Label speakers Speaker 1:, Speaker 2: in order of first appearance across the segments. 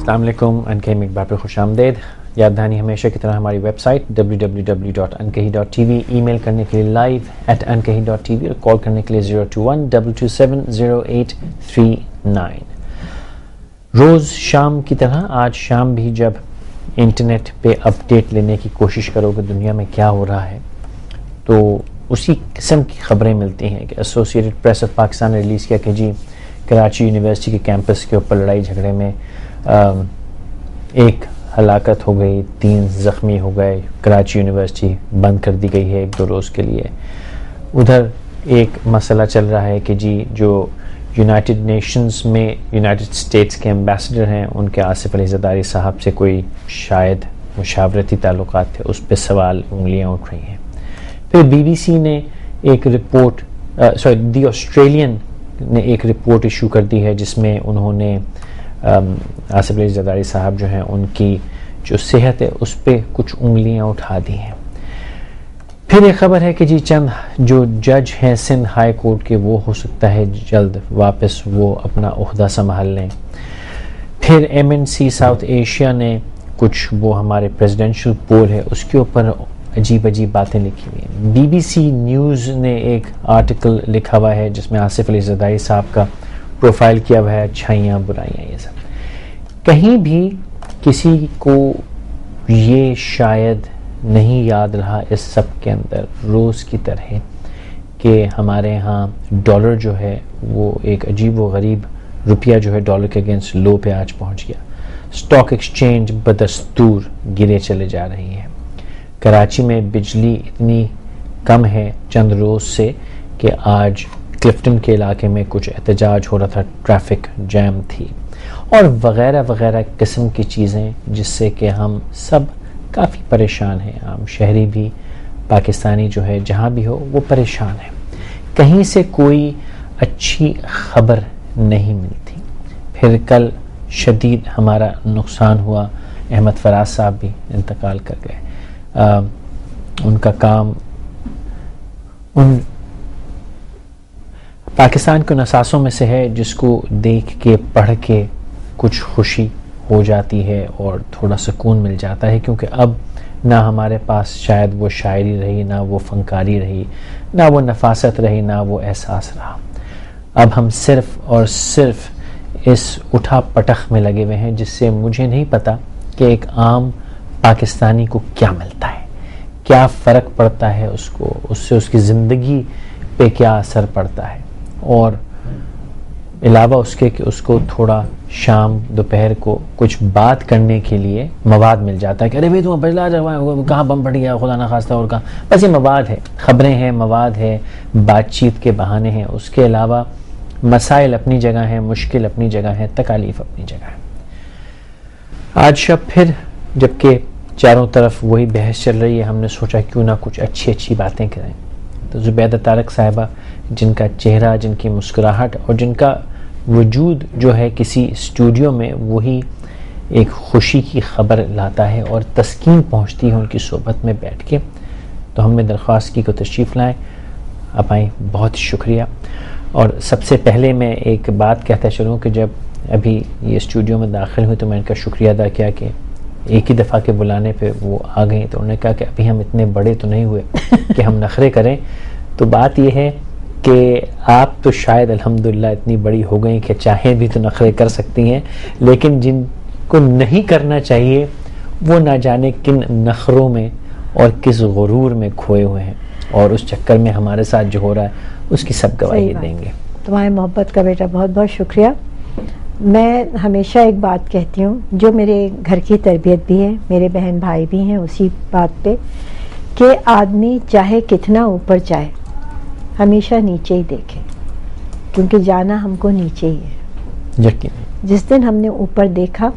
Speaker 1: السلام علیکم، انکہی میں ایک بار پھر خوش آمدید. یاد دہانی ہمیشہ کی طرح ہماری ویب سائٹ www.ankahi.tv، ای میل کرنے کے لیے live@ankahi.tv اور کال کرنے کے لیے 021-227-0839. روز شام کی طرح آج شام بھی جب انٹرنیٹ پہ اپڈیٹ لینے کی کوشش کرو کہ دنیا میں کیا ہو رہا ہے تو اسی قسم کی خبریں ملتی ہیں کہ ایسوسیٹڈ پریس آف پاکستان نے ریلیز کیا کہ جی کراچی یونیورسٹی کے کیمپس کے اوپر لڑائی جھگڑے میں ایک ہلاکت ہو گئی، 3 زخمی ہو گئے، کراچی یونیورسٹی بند کر دی گئی ہے 1-2 روز کے لیے. ادھر ایک مسئلہ چل رہا ہے کہ جی جو یونائٹڈ نیشنز میں یونائٹڈ اسٹیٹس کے ایمبیسڈر ہیں ان کے آصف علی زرداری صاحب سے کوئی شاید مشاورتی تعلقات تھے، اس پہ سوال انگلیاں اٹھ رہی ہیں. پھر بی بی سی نے ایک رپورٹ دی آسٹریلین نے ایک رپورٹ ایشو کر دی ہے جس میں انہوں نے آصف علی زرداری صاحب جو ہیں ان کی جو صحت ہے اس پہ کچھ انگلیاں اٹھا دی ہیں. پھر ایک خبر ہے کہ جی چند جو جج ہیں سندھ ہائی کورٹ کے وہ ہو سکتا ہے جلد واپس وہ اپنا عہدہ سنبھال لیں. پھر MNC ساؤتھ ایشیا نے کچھ وہ ہمارے پریزیڈنشل پول ہے اس کے اوپر عجیب باتیں لکھی ہوئی ہیں. BBC نیوز نے ایک آرٹیکل لکھا ہوا ہے جس میں آصف علی زرداری صاحب کا پروفائل کیا ہوا ہے، اچھائیاں برائیاں یہ سب. کہیں بھی کسی کو یہ شاید نہیں یاد رہا اس سب کے اندر روز کی طرح کہ ہمارے ہاں ڈالر جو ہے وہ ایک عجیب و غریب روپیہ جو ہے ڈالر کے اگینسٹ لو پہ آج پہنچ گیا. اسٹاک ایکسچینج بدستور گرے چلے جا رہی ہیں. کراچی میں بجلی اتنی کم ہے چند روز سے کہ آج کلفٹن کے علاقے میں کچھ احتجاج ہو رہا تھا، ٹریفک جیم تھی اور وغیرہ وغیرہ قسم کی چیزیں جس سے کہ ہم سب کافی پریشان ہیں. عام شہری بھی پاکستانی جو ہے جہاں بھی ہو وہ پریشان ہے. کہیں سے کوئی اچھی خبر نہیں ملتی. پھر کل شدید ہمارا نقصان ہوا، احمد فراز صاحب بھی انتقال کر گئے. ان کا کام ان پاکستان کے نساسوں میں سے ہے جس کو دیکھ کے پڑھ کے کچھ خوشی ہو جاتی ہے اور تھوڑا سکون مل جاتا ہے، کیونکہ اب نہ ہمارے پاس شاید وہ شاعری رہی، نہ وہ فنکاری رہی، نہ وہ نفاست رہی، نہ وہ احساس رہا. اب ہم صرف اور صرف اس اٹھا پٹخ میں لگے ہوئے ہیں جس سے مجھے نہیں پتا کہ ایک عام پاکستانی کو کیا ملتا ہے، کیا فرق پڑتا ہے اس کو، اس سے اس کی زندگی پہ کیا اثر پڑتا ہے. اور علاوہ اس کے کہ اس کو تھوڑا شام دوپہر کو کچھ بات کرنے کے لیے مواد مل جاتا ہے کہ ارے بھائی تم بجلا کہاں بم پھٹ گیا خدا نہ خواستہ اور کہاں. بس یہ مواد ہے، خبریں ہیں، مواد ہے، بات چیت کے بہانے ہیں. اس کے علاوہ مسائل اپنی جگہ ہیں، مشکل اپنی جگہ ہے، تکالیف اپنی جگہ ہے. آج شب پھر جبکہ چاروں طرف وہی بحث چل رہی ہے ہم نے سوچا کیوں نہ کچھ اچھی باتیں کریں. تو زبیدہ طارق صاحبہ جن کا چہرہ، جن کی مسکراہٹ اور جن کا وجود جو ہے کسی اسٹوڈیو میں وہی ایک خوشی کی خبر لاتا ہے اور تسکین پہنچتی ہے ان کی صحبت میں بیٹھ کے. تو ہم نے درخواست کی کو تشریف لائیں، آپ آئیں، بہت شکریہ. اور سب سے پہلے میں ایک بات کہتا چلوں کہ جب ابھی یہ اسٹوڈیو میں داخل ہوئی تو میں ان کا شکریہ ادا کیا کہ ایک ہی دفعہ کے بلانے پہ وہ آ گئیں. تو انہوں نے کہا کہ ابھی ہم اتنے بڑے تو نہیں ہوئے کہ ہم نخرے کریں. تو بات یہ ہے کہ آپ تو شاید الحمدللہ اتنی بڑی ہو گئیں کہ چاہیں بھی تو نخرے کر سکتی ہیں، لیکن جن کو نہیں کرنا چاہیے وہ نہ جانے کن نخروں میں اور کس غرور میں کھوئے ہوئے ہیں، اور اس چکر میں ہمارے ساتھ جو ہو رہا ہے اس کی سب گواہی دیں گے.
Speaker 2: تمہاری محبت کا بیٹا بہت بہت شکریہ. میں ہمیشہ ایک بات کہتی ہوں جو میرے گھر کی تربیت بھی ہے، میرے بہن بھائی بھی ہیں اسی بات پہ، کہ آدمی چاہے کتنا اوپر جائے ہمیشہ نیچے ہی دیکھے، کیونکہ جانا ہم کو نیچے ہی ہے.
Speaker 1: یقیناً
Speaker 2: جس دن ہم نے اوپر دیکھا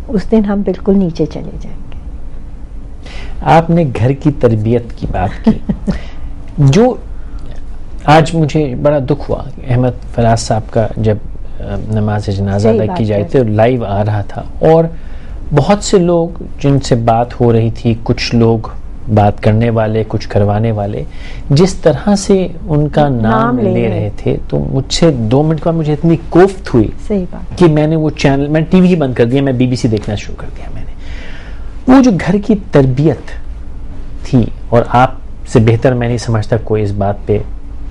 Speaker 2: اس دن ہم بالکل نیچے چلے جائیں گے.
Speaker 1: آپ نے گھر کی تربیت کی بات کی جو آج مجھے بڑا دکھ ہوا. احمد فراز صاحب کا جب نماز جنازہ ادا کی جائے تھے لائیو آ رہا تھا اور بہت سے لوگ جن سے بات ہو رہی تھی، کچھ لوگ بات کرنے والے, کچھ کروانے والے جس طرح سے ان کا نام لے رہے تھے, تو مجھ سے 2 منٹ کے بعد مجھے اتنی کوفت ہوئی کہ میں نے وہ چینل, میں ٹی وی ہی بند کر دیا, میں BBC دیکھنا شروع کر دیا. میں نے وہ جو گھر کی تربیت تھی, اور آپ سے بہتر میں نہیں سمجھتا کوئی اس بات پہ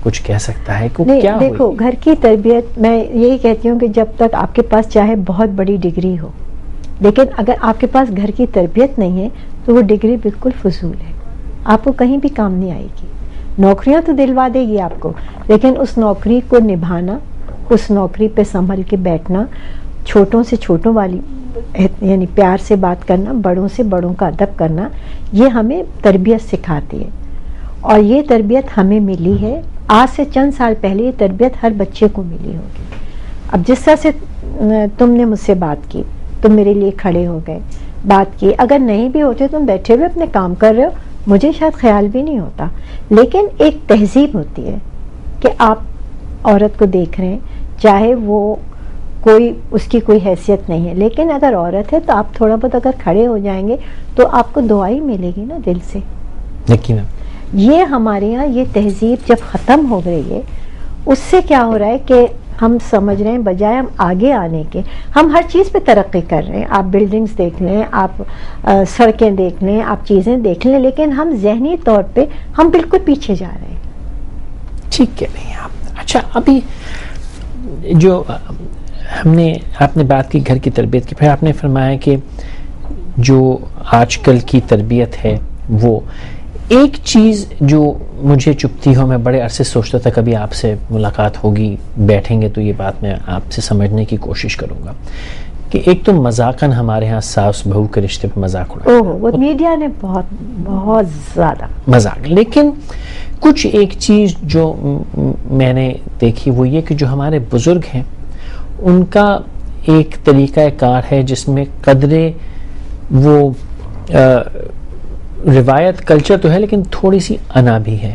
Speaker 1: کچھ کہہ سکتا ہے کہ کیا ہوئی.
Speaker 2: دیکھو گھر کی تربیت, میں یہی کہتی ہوں کہ جب تک آپ کے پاس چاہے بہت بڑی ڈگری ہو, لیکن اگر آپ کے پاس گھر کی تربیت نہیں ہے تو وہ ڈگری بالکل فضول ہے, آپ کو کہیں بھی کام نہیں آئے گی. نوکریاں تو دلوا دے گی آپ کو, لیکن اس نوکری کو نبھانا, اس نوکری پہ سنبھل کے بیٹھنا, چھوٹوں سے چھوٹوں والی یعنی پیار سے بات کرنا, بڑوں سے بڑوں کا ادب کرنا, یہ ہمیں تربیت سکھاتی ہے. اور یہ تربیت ہمیں ملی ہے, آج سے چند سال پہلے یہ تربیت ہر بچے کو ملی ہوگی. اب جس طرح سے تم نے مجھ سے بات کی, تم میرے لیے کھڑے ہو گئے, بات کی, اگر نہیں بھی ہوتے تم بیٹھے ہوئے اپنے کام کر رہے ہو, مجھے شاید خیال بھی نہیں ہوتا. لیکن ایک تہذیب ہوتی ہے کہ آپ عورت کو دیکھ رہے ہیں, چاہے وہ کوئی اس کی کوئی حیثیت نہیں ہے, لیکن اگر عورت ہے تو آپ تھوڑا بہت اگر کھڑے ہو جائیں گے تو آپ کو دعائی ملے گی نا دل سے.
Speaker 1: یقیناً
Speaker 2: یہ ہمارے یہاں یہ تہذیب جب ختم ہو گئی ہے, اس سے کیا ہو رہا ہے کہ ہم سمجھ رہے ہیں بجائے ہم آگے آنے کے, ہم ہر چیز پہ ترقی کر رہے ہیں. آپ بلڈنگز دیکھ لیں, آپ سڑکیں دیکھ لیں, آپ چیزیں دیکھ لیں, لیکن ہم ذہنی طور پہ ہم بالکل پیچھے جا رہے ہیں.
Speaker 1: ٹھیک کہہ رہی ہیں آپ. اچھا, ابھی جو آپ نے بات کی گھر کی تربیت کی, پھر آپ نے فرمایا کہ جو آج کل کی تربیت ہے وہ ایک چیز جو مجھے چپتی ہو, میں بڑے عرصے سوچتا تھا کبھی آپ سے ملاقات ہوگی, بیٹھیں گے تو یہ بات میں آپ سے سمجھنے کی کوشش کروں گا, کہ ایک تو مذاقاً ہمارے ہاں ساس بہو کے رشتے پہ مذاق اڑایا,
Speaker 2: وہ میڈیا نے بہت بہت زیادہ
Speaker 1: مذاق. لیکن کچھ ایک چیز جو میں نے دیکھی وہ یہ کہ جو ہمارے بزرگ ہیں ان کا ایک طریقہ کار ہے جس میں قدرے وہ روایت کلچر تو ہے لیکن تھوڑی سی انا بھی ہے.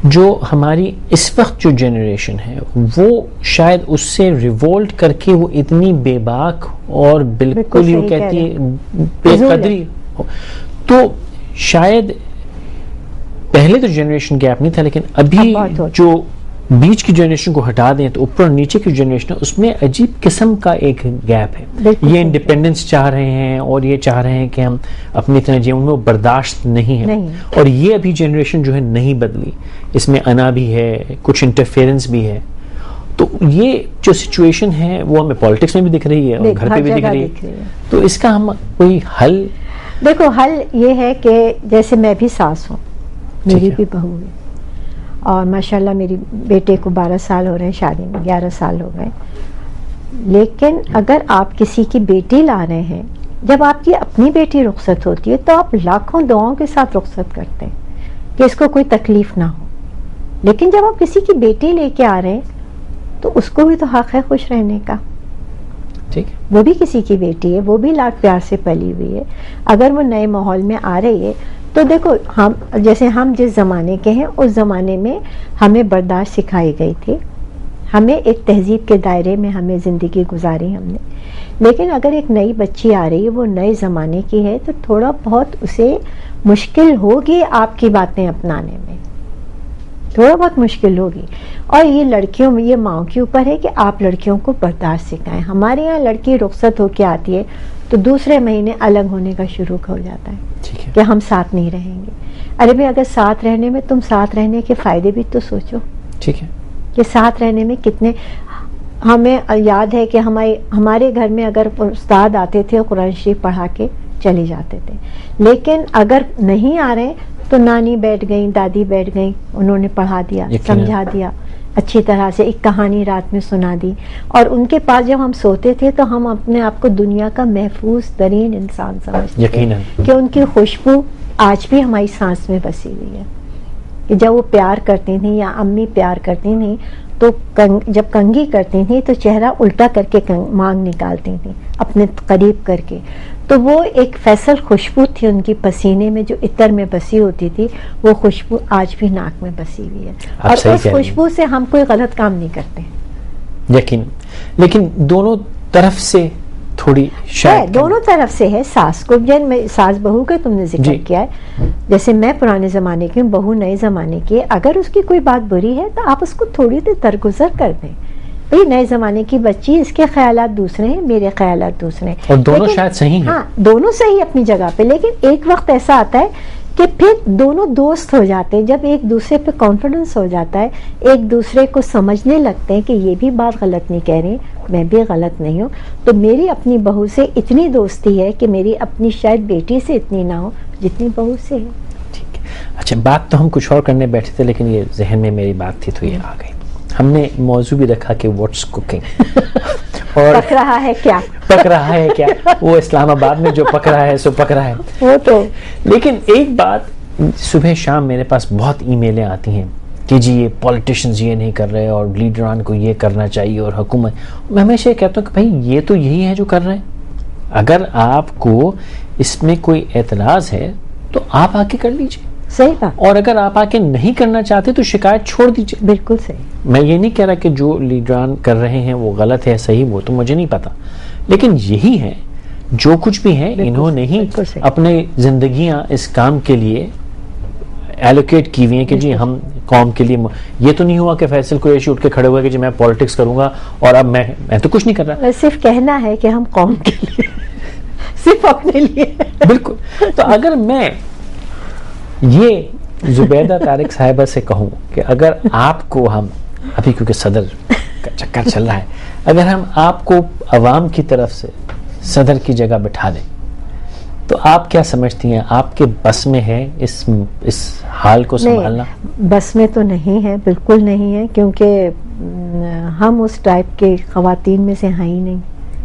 Speaker 1: جو ہماری اس وقت جو جنریشن ہے وہ شاید اس سے ریوولٹ کر کے وہ اتنی بے باک اور بالکل ہی کہتی ہے بے قدری, تو شاید پہلے تو جنریشن گیپ نہیں تھا, لیکن ابھی جو بیچ کی جنریشن کو ہٹا دیں تو اوپر اور نیچے کی جنریشن اس میں عجیب قسم کا ایک گیپ ہے. یہ انڈیپینڈنس چاہ رہے ہیں اور یہ چاہ رہے ہیں کہ ہم اپنی طرح جیئیں, ان میں برداشت نہیں ہے. اور یہ ابھی جنریشن جو ہے نہیں بدلی, اس میں انا بھی ہے, کچھ انٹرفیئرنس بھی ہے. تو یہ جو سچویشن ہے وہ ہمیں پالیٹکس میں بھی دکھ رہی ہے اور گھر پہ بھی دکھ رہی ہے. تو اس کا ہم کوئی حل,
Speaker 2: دیکھو حل یہ ہے کہ جیسے میں بھی ساس ہوں, میری بھی بہو ہے, اور ماشاءاللہ میری بیٹے کو 12 سال ہو رہے ہیں شادی میں, 11 سال ہو گئے. لیکن اگر آپ کسی کی بیٹی لا رہے ہیں, جب آپ کی اپنی بیٹی رخصت ہوتی ہے تو آپ لاکھوں دعاؤں کے ساتھ رخصت کرتے ہیں کہ اس کو کوئی تکلیف نہ ہو. لیکن جب آپ کسی کی بیٹی لے کے آ رہے ہیں تو اس کو بھی تو حق ہے خوش رہنے کا. وہ بھی کسی کی بیٹی ہے, وہ بھی لاڈ پیار سے پلی ہوئی ہے. اگر وہ نئے ماحول میں آ رہی ہے تو دیکھو ہم جیسے ہم جس زمانے کے ہیں اس زمانے میں ہمیں برداشت سکھائی گئی تھی, ہمیں ایک تہذیب کے دائرے میں ہمیں زندگی گزاری ہم نے. لیکن اگر ایک نئی بچی آ رہی ہے, وہ نئے زمانے کی ہے, تو تھوڑا بہت اسے مشکل ہوگی آپ کی باتیں اپنانے میں, تھوڑا بہت مشکل ہوگی. اور یہ لڑکیوں میں, یہ ماؤں کے اوپر ہے کہ آپ لڑکیوں کو برداشت سکھائیں. ہمارے یہاں لڑکی رخصت ہو کے آتی ہے تو دوسرے مہینے الگ ہونے کا شروع ہو جاتا ہے کہ ہم ساتھ نہیں رہیں گے. ارے بھائی اگر ساتھ رہنے میں, تم ساتھ رہنے کے فائدے بھی تو سوچو. ٹھیک ہے کہ ساتھ رہنے میں کتنے, ہمیں یاد ہے کہ ہمارے گھر میں اگر استاد آتے تھے قرآن شریف پڑھا کے چلے جاتے تھے, لیکن اگر نہیں آ رہے تو نانی بیٹھ گئیں, دادی بیٹھ گئیں, انہوں نے پڑھا دیا, سمجھا دیا اچھی طرح سے, ایک کہانی رات میں سنا دی. اور ان کے پاس جب ہم سوتے تھے تو ہم اپنے آپ کو دنیا کا محفوظ ترین انسان سمجھتے تھے کہ ان کی خوشبو آج بھی ہماری سانس میں بسی ہوئی ہے. کہ جب وہ پیار کرتی تھیں یا امی پیار کرتی تھیں تو جب کنگھی کرتی تھیں تو چہرہ الٹا کر کے مانگ نکالتی تھیں اپنے قریب کر کے. تو وہ ایک فیصل خوشبو تھی ان کی پسینے میں جو عطر میں بسی ہوتی تھی, وہ خوشبو آج بھی ناک میں بسی ہوئی ہے. اور اس خوشبو سے ہم کوئی غلط کام نہیں کرتے.
Speaker 1: یقین, لیکن دونوں طرف سے تھوڑی شاید
Speaker 2: دونوں طرف سے ہے. ساس کو ساس بہو کا تم نے ذکر کیا ہے, جیسے میں پرانے زمانے کی ہوں, بہو نئے زمانے کی, اگر اس کی کوئی بات بری ہے تو آپ اس کو تھوڑی دیر درگزر کر دیں. بھئی نئے زمانے کی بچی, اس کے خیالات دوسرے ہیں, میرے خیالات دوسرے ہیں,
Speaker 1: اور دونوں شاید صحیح ہیں.
Speaker 2: ہاں دونوں صحیح اپنی جگہ پہ, لیکن ایک وقت ایسا آتا ہے کہ پھر دونوں دوست ہو جاتے ہیں, جب ایک دوسرے پہ کانفیڈنس ہو جاتا ہے, ایک دوسرے کو سمجھنے لگتے ہیں کہ یہ بھی بات غلط نہیں کہہ رہے, میں بھی غلط نہیں ہوں. تو میری اپنی بہو سے اتنی دوستی ہے کہ میری اپنی شاید بیٹی سے اتنی نہ ہو جتنی بہو سے ہے.
Speaker 1: ٹھیک ہے. اچھا, بات تو ہم کچھ اور کرنے بیٹھے تھے, لیکن یہ ذہن میں میری بات تھی تو یہ آ گئی. ہم نے موضوع بھی رکھا کہ واٹس کوکنگ, اور
Speaker 2: پک رہا ہے کیا,
Speaker 1: پک رہا ہے کیا, وہ اسلام آباد میں جو پک رہا ہے سو پک رہا ہے
Speaker 2: وہ تو. لیکن
Speaker 1: ایک بات, صبح شام میرے پاس بہت ای میلیں آتی ہیں کہ جی یہ پولیٹیشنز یہ نہیں کر رہے اور لیڈران کو یہ کرنا چاہیے اور حکومت. میں ہمیشہ یہ کہتا ہوں کہ بھائی یہ تو یہی ہے جو کر رہے ہیں, اگر آپ کو اس میں کوئی اعتراض ہے تو آپ آ کے کر لیجئے.
Speaker 2: صحیح بات.
Speaker 1: اور اگر آپ آ کے نہیں کرنا چاہتے تو شکایت چھوڑ دیجئے.
Speaker 2: بالکل صحیح.
Speaker 1: میں یہ نہیں کہہ رہا کہ جو لیڈران کر رہے ہیں وہ غلط ہے صحیح, وہ تو مجھے نہیں پتا, لیکن یہی ہے جو کچھ بھی ہے, انہوں نے ہی اپنے زندگیاں اس کام کے لیے ایلوکیٹ کی ہوئی ہیں کہ جی ہم قوم کے لیے. یہ تو نہیں ہوا کہ فیصل قریشی اٹھ کے کھڑے ہوئے کہ جی میں پالیٹکس کروں گا اور اب میں تو کچھ نہیں کر رہا.
Speaker 2: صرف کہنا ہے کہ ہم قوم کے لیے, صرف اپنے لیے.
Speaker 1: بالکل. تو اگر میں یہ زبیدہ طارق صاحبہ سے کہوں کہ اگر آپ کو ہم ابھی, کیونکہ صدر کا چکر چل رہا ہے, اگر ہم آپ کو عوام کی طرف سے صدر کی جگہ بٹھا دیں تو آپ کیا سمجھتی ہیں, آپ کے بس میں ہے اس حال کو سنبھالنا؟
Speaker 2: بس میں تو نہیں ہے, بالکل نہیں ہے, کیونکہ ہم اس ٹائپ کے خواتین میں سے ہیں ہی نہیں.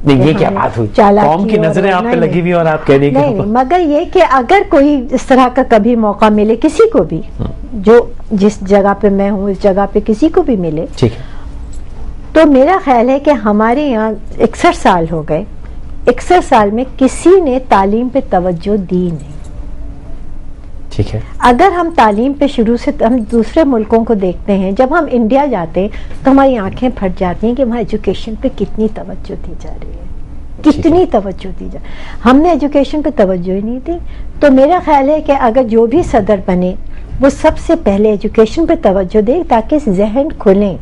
Speaker 1: یہ کیا بات ہوئی, قوم کی نظریں آپ پہ لگی ہوئی اور آپ کہہ رہی ہیں.
Speaker 2: مگر یہ کہ اگر کوئی اس طرح کا کبھی موقع ملے کسی کو بھی, جو جس جگہ پہ میں ہوں اس جگہ پہ کسی کو بھی ملے, تو میرا خیال ہے کہ ہمارے یہاں 61 سال ہو گئے, 61 سال میں کسی نے تعلیم پہ توجہ دی نہیں.
Speaker 1: ٹھیک ہے.
Speaker 2: اگر ہم تعلیم پہ شروع سے, ہم دوسرے ملکوں کو دیکھتے ہیں, جب ہم انڈیا جاتے ہیں تو ہماری آنکھیں پھٹ جاتی ہیں کہ وہاں ایجوکیشن پہ کتنی توجہ دی جا رہی ہے, کتنی توجہ دی جا. ہم نے ایجوکیشن پہ توجہ ہی نہیں دی. تو میرا خیال ہے کہ اگر جو بھی صدر بنے وہ سب سے پہلے ایجوکیشن پہ توجہ دے, تاکہ ذہن کھلیں,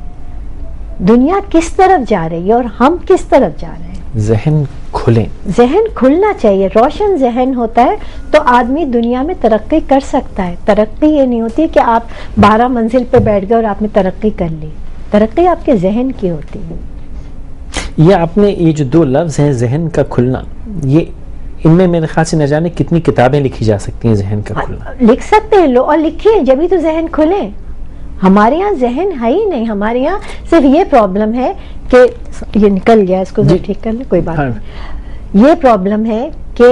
Speaker 2: دنیا کس طرف جا رہی ہے اور ہم کس طرف جا رہے ہیں.
Speaker 1: ذہن کھلیں,
Speaker 2: ذہن کھلنا چاہیے. روشن ذہن ہوتا ہے تو آدمی دنیا میں ترقی کر سکتا ہے. ترقی یہ نہیں ہوتی کہ آپ 12 منزل پہ بیٹھ گئے اور آپ نے ترقی کر لی. ترقی آپ کے ذہن کی ہوتی ہے.
Speaker 1: یہ آپ نے یہ جو 2 لفظ ہیں ذہن کا کھلنا, یہ ان میں میرے خیال سے نہ جانے کتنی کتابیں لکھی جا سکتی ہیں ذہن کا کھلنا.
Speaker 2: لکھ سکتے ہیں لوگ, اور لکھیں جبھی تو ذہن کھلیں. ہمارے یہاں ذہن ہے ہی نہیں. ہمارے یہاں صرف یہ پرابلم ہے کہ یہ نکل گیا, اس کو ٹھیک کر لیں, کوئی بات نہیں. یہ پرابلم ہے کہ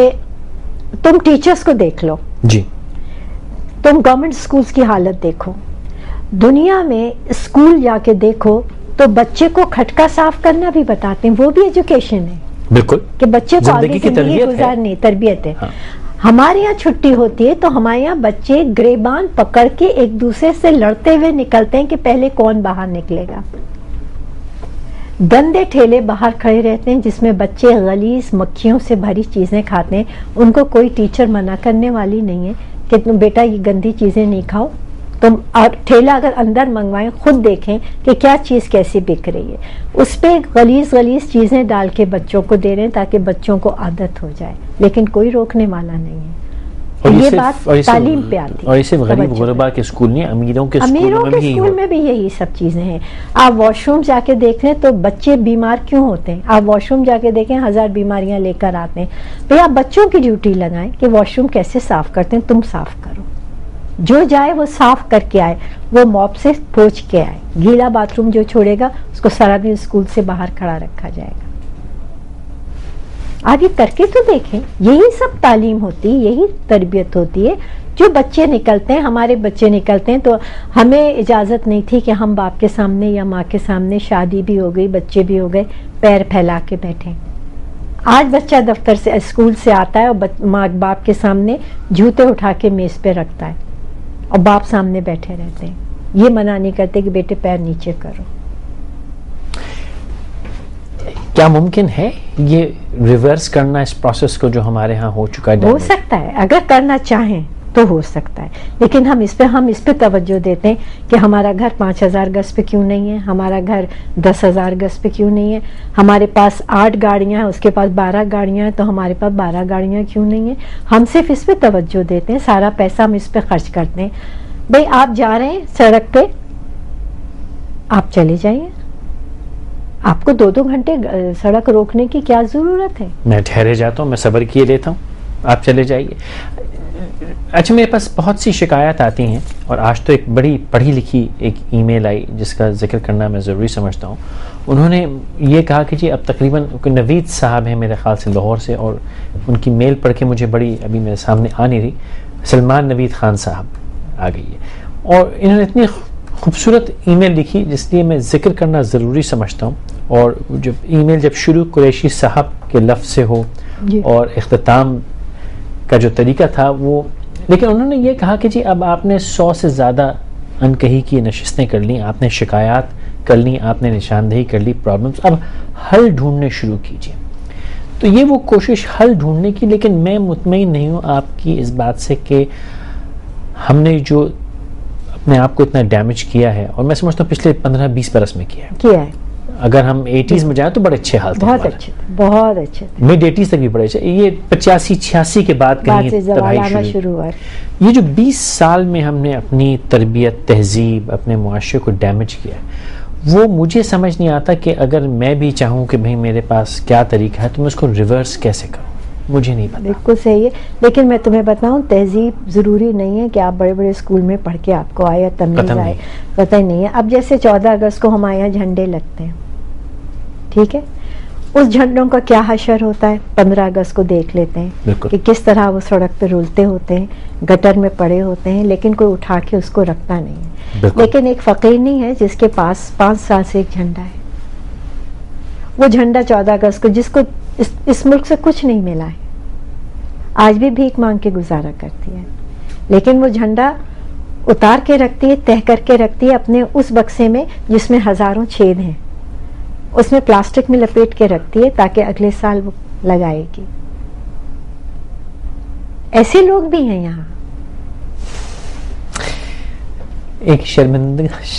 Speaker 2: تم ٹیچرز کو دیکھ لو,
Speaker 1: جی
Speaker 2: تم گورنمنٹ سکولز کی حالت دیکھو, دنیا میں اسکول جا کے دیکھو تو بچے کو کھٹکا صاف کرنا بھی بتاتے ہیں, وہ بھی ایجوکیشن ہے. بالکل, کہ بچے کو آگے زندگی گزارنی, تربیت ہے. ہمارے یہاں چھٹی ہوتی ہے تو ہمارے یہاں بچے گریبان پکڑ کے ایک دوسرے سے لڑتے ہوئے نکلتے ہیں کہ پہلے کون باہر نکلے گا. گندے ٹھیلے باہر کھڑے رہتے ہیں جس میں بچے غلیظ مکھیوں سے بھری چیزیں کھاتے ہیں. ان کو کوئی ٹیچر منع کرنے والی نہیں ہے کہ تم بیٹا یہ گندی چیزیں نہیں کھاؤ. تم اور ٹھیلا اگر اندر منگوائیں, خود دیکھیں کہ کیا چیز کیسی بک رہی ہے. اس پہ غلیظ چیزیں ڈال کے بچوں کو دے رہے ہیں تاکہ بچوں کو عادت ہو جائے, لیکن کوئی روکنے والا نہیں ہے. یہ بات تعلیم پہ آتی ہے.
Speaker 1: اور یہ صرف غریب غربا کے اسکول نہیں, امیروں کے اسکول میں بھی
Speaker 2: یہی سب چیزیں ہیں. آپ واش روم جا کے دیکھ لیں تو بچے بیمار کیوں ہوتے ہیں. آپ واش روم جا کے دیکھیں 1000 بیماریاں لے کر آتے ہیں. بھئی آپ بچوں کی ڈیوٹی لگائیں کہ واش روم کیسے صاف کرتے ہیں, تم صاف کرو. جو جائے وہ صاف کر کے آئے, وہ موپ سے پوچھ کے آئے. گیلا باتھ روم جو چھوڑے گا اس کو سارا دن اسکول سے باہر کھڑا رکھا جائے گا. آگے کر کے تو دیکھیں. یہی سب تعلیم ہوتی ہے, یہی تربیت ہوتی ہے. جو بچے نکلتے ہیں, ہمارے بچے نکلتے ہیں تو ہمیں اجازت نہیں تھی کہ ہم باپ کے سامنے یا ماں کے سامنے, شادی بھی ہو گئی, بچے بھی ہو گئے, پیر پھیلا کے بیٹھیں. آج بچہ دفتر سے اسکول سے آتا ہے اور ماں باپ کے سامنے جوتے اٹھا کے میز پہ رکھتا ہے اور باپ سامنے بیٹھے رہتے ہیں. یہ منع نہیں کرتے کہ بیٹے پیر نیچے کرو.
Speaker 1: کیا ممکن ہے یہ ریورس کرنا اس پروسیس کو جو ہمارے ہاں ہو چکا ہے؟
Speaker 2: ہو سکتا ہے، اگر کرنا چاہیں تو ہو سکتا ہے، لیکن ہم اس پہ توجہ دیتے ہیں کہ ہمارا گھر 5000 گز پہ کیوں نہیں ہے، ہمارا گھر 10,000 گز پہ کیوں نہیں ہے، ہمارے پاس 8 گاڑیاں ہیں، اس کے پاس 12 گاڑیاں ہیں، تو ہمارے پاس 12 گاڑیاں کیوں نہیں ہیں؟ ہم صرف اس پہ توجہ دیتے ہیں، سارا پیسہ ہم اس پہ خرچ کرتے ہیں. بھئی آپ جا رہے ہیں سڑک پہ، آپ چلے جائیے، آپ کو 2 گھنٹے سڑک روکنے کی کیا ضرورت ہے؟
Speaker 1: میں ٹھہرے جاتا ہوں، میں صبر کیے لیتا ہوں، آپ چلے جائیے. اچھا میرے پاس بہت سی شکایات آتی ہیں، اور آج تو ایک بڑی پڑھی لکھی ایک ای میل آئی جس کا ذکر کرنا میں ضروری سمجھتا ہوں. انہوں نے یہ کہا کہ جی اب تقریباً نوید صاحب ہیں میرے خیال سے لاہور سے، اور ان کی میل پڑھ کے مجھے بڑی ابھی میرے سامنے آ نہیں رہی، سلمان نوید خان صاحب آ گئی ہے، اور انہوں نے اتنی خوبصورت ای میل لکھی جس لیے میں ذکر کرنا ضروری سمجھتا ہوں. اور جب ای میل جب شروع قریشی صاحب کے لفظ سے ہو اور اختتام کا جو طریقہ تھا وہ، لیکن انہوں نے یہ کہا کہ جی اب آپ نے 100 سے زیادہ انکہی کی نشستیں کر لیں، آپ نے شکایات کر لیں، آپ نے نشاندہی کر لی پرابلمز، اب حل ڈھونڈنے شروع کیجیے. تو یہ وہ کوشش حل ڈھونڈنے کی، لیکن میں مطمئن نہیں ہوں آپ کی اس بات سے کہ ہم نے جو اپنے آپ کو اتنا ڈیمیج کیا ہے، اور میں سمجھتا ہوں پچھلے 15-20 برس میں کیا ہے. اگر ہم 80s میں جائیں تو بڑے اچھے حال تھے،
Speaker 2: بہت اچھے
Speaker 1: مڈ 80s تک بھی بڑے اچھے. یہ 85-86 کے بعد کہیں تباہی شروع ہوا. یہ جو 20 سال میں ہم نے اپنی تربیت، تہذیب، اپنے معاشرے کو ڈیمیج کیا ہے، وہ مجھے سمجھ نہیں آتا کہ اگر میں بھی چاہوں کہ بھئی میرے پاس کیا طریقہ ہے تو میں اس کو ریورس کیسے کروں، مجھے نہیں پتا.
Speaker 2: بالکل صحیح ہے، لیکن میں تمہیں بتاؤں تہذیب ضروری نہیں ہے کہ آپ بڑے بڑے اسکول میں پڑھ کے آپ کو آئے یا تمیز آئے، پتہ ہی نہیں ہے. اب جیسے 14 اگست کو ہمارے یہاں جھنڈے لگتے ہیں، ٹھیک ہے، اس جھنڈوں کا کیا حشر ہوتا ہے؟ 15 اگست کو دیکھ لیتے ہیں کہ کس طرح وہ سڑک پہ رولتے ہوتے ہیں، گٹر میں پڑے ہوتے ہیں، لیکن کوئی اٹھا کے اس کو رکھتا نہیں ہے. لیکن ایک فقیر نہیں ہے جس کے پاس 5 سال سے ایک جھنڈا ہے. وہ جھنڈا 14 اگست کو، جس کو اس ملک سے کچھ نہیں ملا ہے، آج بھی بھیک مانگ کے گزارا کرتی ہے، لیکن وہ جھنڈا اتار کے رکھتی ہے، تہہ کر کے رکھتی ہے اپنے اس بکسے میں جس میں ہزاروں چھید ہیں، اس میں پلاسٹک میں لپیٹ کے رکھتی ہے تاکہ اگلے سال وہ لگائے گی. ایسے لوگ بھی ہیں یہاں.
Speaker 1: ایک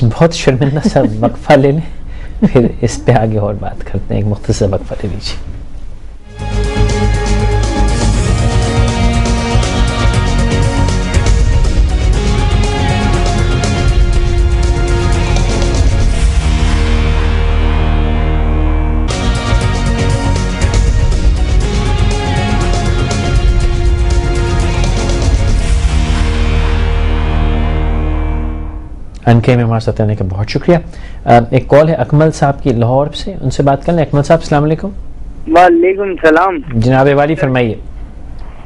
Speaker 1: بہت شرمندہ سا وقفہ لے لیں، پھر اس پہ آگے اور بات کرتے ہیں. ایک مختصر وقفہ لے لیجیے. انکے میں ہمارے ساتھ آنے کا بہت شکریہ. ایک کال ہے اکمل صاحب کی لاہور سے، ان سے بات کر لیں. اکمل صاحب السلام علیکم.
Speaker 3: وعلیکم السلام.
Speaker 1: جناب والی فرمائیے.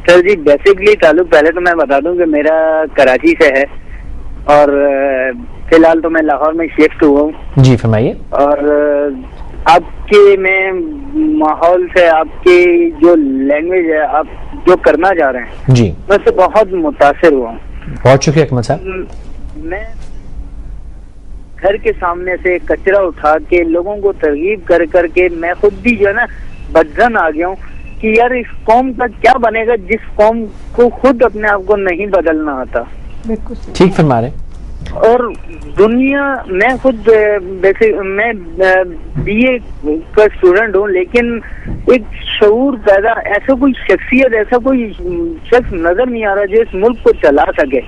Speaker 3: سر جی بیسکلی تعلق پہلے تو میں بتا دوں کہ میرا کراچی سے ہے، اور فی الحال تو میں لاہور میں شفٹ ہوا ہوں.
Speaker 1: جی فرمائیے.
Speaker 3: اور آپ کے میں ماحول سے، آپ کی جو لینگویج ہے، آپ جو کرنا چاہ رہے ہیں،
Speaker 1: جی
Speaker 3: میں سے بہت متاثر ہوا ہوں.
Speaker 1: بہت شکریہ اکمل صاحب.
Speaker 3: میں گھر کے سامنے سے کچرا اٹھا کے لوگوں کو ترغیب کر کر کے میں خود بھی جو ہے نا بدزن آ گیا ہوں کہ یار اس قوم کا کیا بنے گا جس قوم کو خود اپنے آپ کو نہیں بدلنا آتا.
Speaker 1: ٹھیک فرما رہے.
Speaker 3: اور دنیا، میں خود میں بی اے کا اسٹوڈنٹ ہوں، لیکن ایک شعور پیدا، ایسا کوئی شخصیت، ایسا کوئی شخص نظر نہیں آ رہا جو اس ملک کو چلا سکے.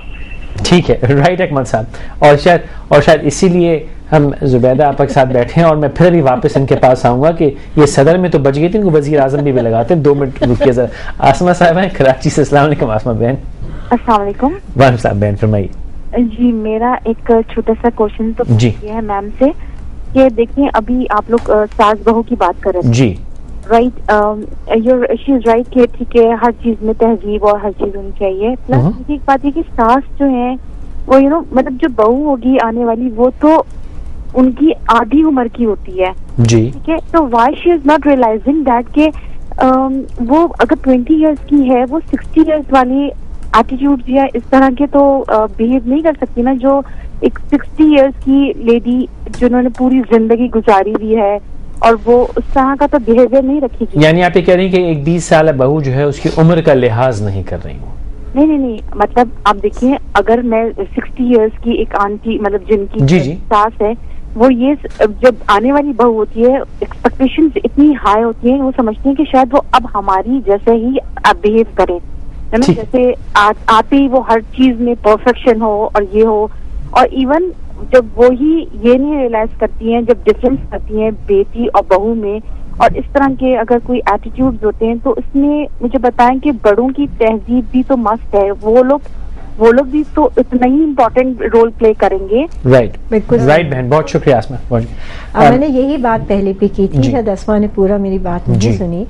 Speaker 1: ٹھیک ہے، رائٹ اکمل صاحب. اور شاید اسی لیے ہم زبیدہ آپ کے ساتھ بیٹھے ہیں، اور میں پھر بھی واپس ان کے پاس آؤں گا کہ یہ صدر میں تو بچ گئی تھی، ان کو وزیر اعظم بھی لگاتے ہیں. 2 منٹ رکیے ذرا. آسمہ صاحب ہیں کراچی سے. السلام علیکم آسمہ بہن.
Speaker 4: السلام علیکم.
Speaker 1: وعلیکم السلام بہن فرمائیے.
Speaker 4: جی میرا ایک چھوٹا سا کوشچن تو
Speaker 1: جی
Speaker 4: یہ ہے میم سے کہ دیکھیں ابھی آپ لوگ ساس بہو کی بات کر رہے ہیں.
Speaker 1: جی
Speaker 4: رائٹ، شی از رائٹ کہ ٹھیک ہے ہر چیز میں تہذیب اور ہر چیز ہونی چاہیے. پلس ایک بات یہ کہ ساس جو ہیں وہ مطلب جو بہو ہوگی آنے والی، وہ تو ان کی آدھی عمر کی ہوتی ہے.
Speaker 1: جی
Speaker 4: ٹھیک ہے، تو why she is not realizing that کہ وہ اگر 20 ایئرس کی ہے، وہ 60 ایئرس والی ایٹیٹیوڈ یا اس طرح کے تو بہیو نہیں کر سکتی نا، جو ایک 60 ایئرس کی لیڈی جنہوں نے پوری زندگی گزاری ہوئی ہے، اور وہ اس طرح کا تو بیہیویئر نہیں رکھے گی.
Speaker 1: یعنی آپ یہ کہہ رہی ہیں کہ ایک 20 سالہ بہو جو ہے اس کی عمر کا لحاظ نہیں کر رہی ہوں.
Speaker 4: نہیں, مطلب آپ دیکھیں اگر میں 60 ایئرس کی ایک آنٹی مطلب جن کی ساس ہے, وہ یہ جب آنے والی بہو ہوتی ہے ایکسپیکٹیشنز اتنی ہائی ہوتی ہیں, وہ سمجھتی ہیں کہ شاید وہ اب ہماری جیسے ہی بہیو کرے, جیسے آتے ہی وہ ہر چیز میں پرفیکشن ہو اور یہ ہو. اور ایون جب وہی یہ نہیں ریئلائز کرتی ہیں, جب ڈفرینس کرتی ہیں بیٹی اور بہو میں, اور اس طرح کے اگر کوئی ایٹیٹیوڈز ہوتے ہیں تو اس میں مجھے بتائیں کہ بڑوں کی تہذیب بھی تو مست ہے, وہ لوگ بھی تو اتنا ہی امپورٹنٹ رول پلے کریں گے.
Speaker 1: رائٹ, بالکل رائٹ بہن, بہت شکریہ آسما.
Speaker 2: میں نے یہی بات پہلے بھی کی تھی, شاید اسما نے پورا میری بات نہیں سنی.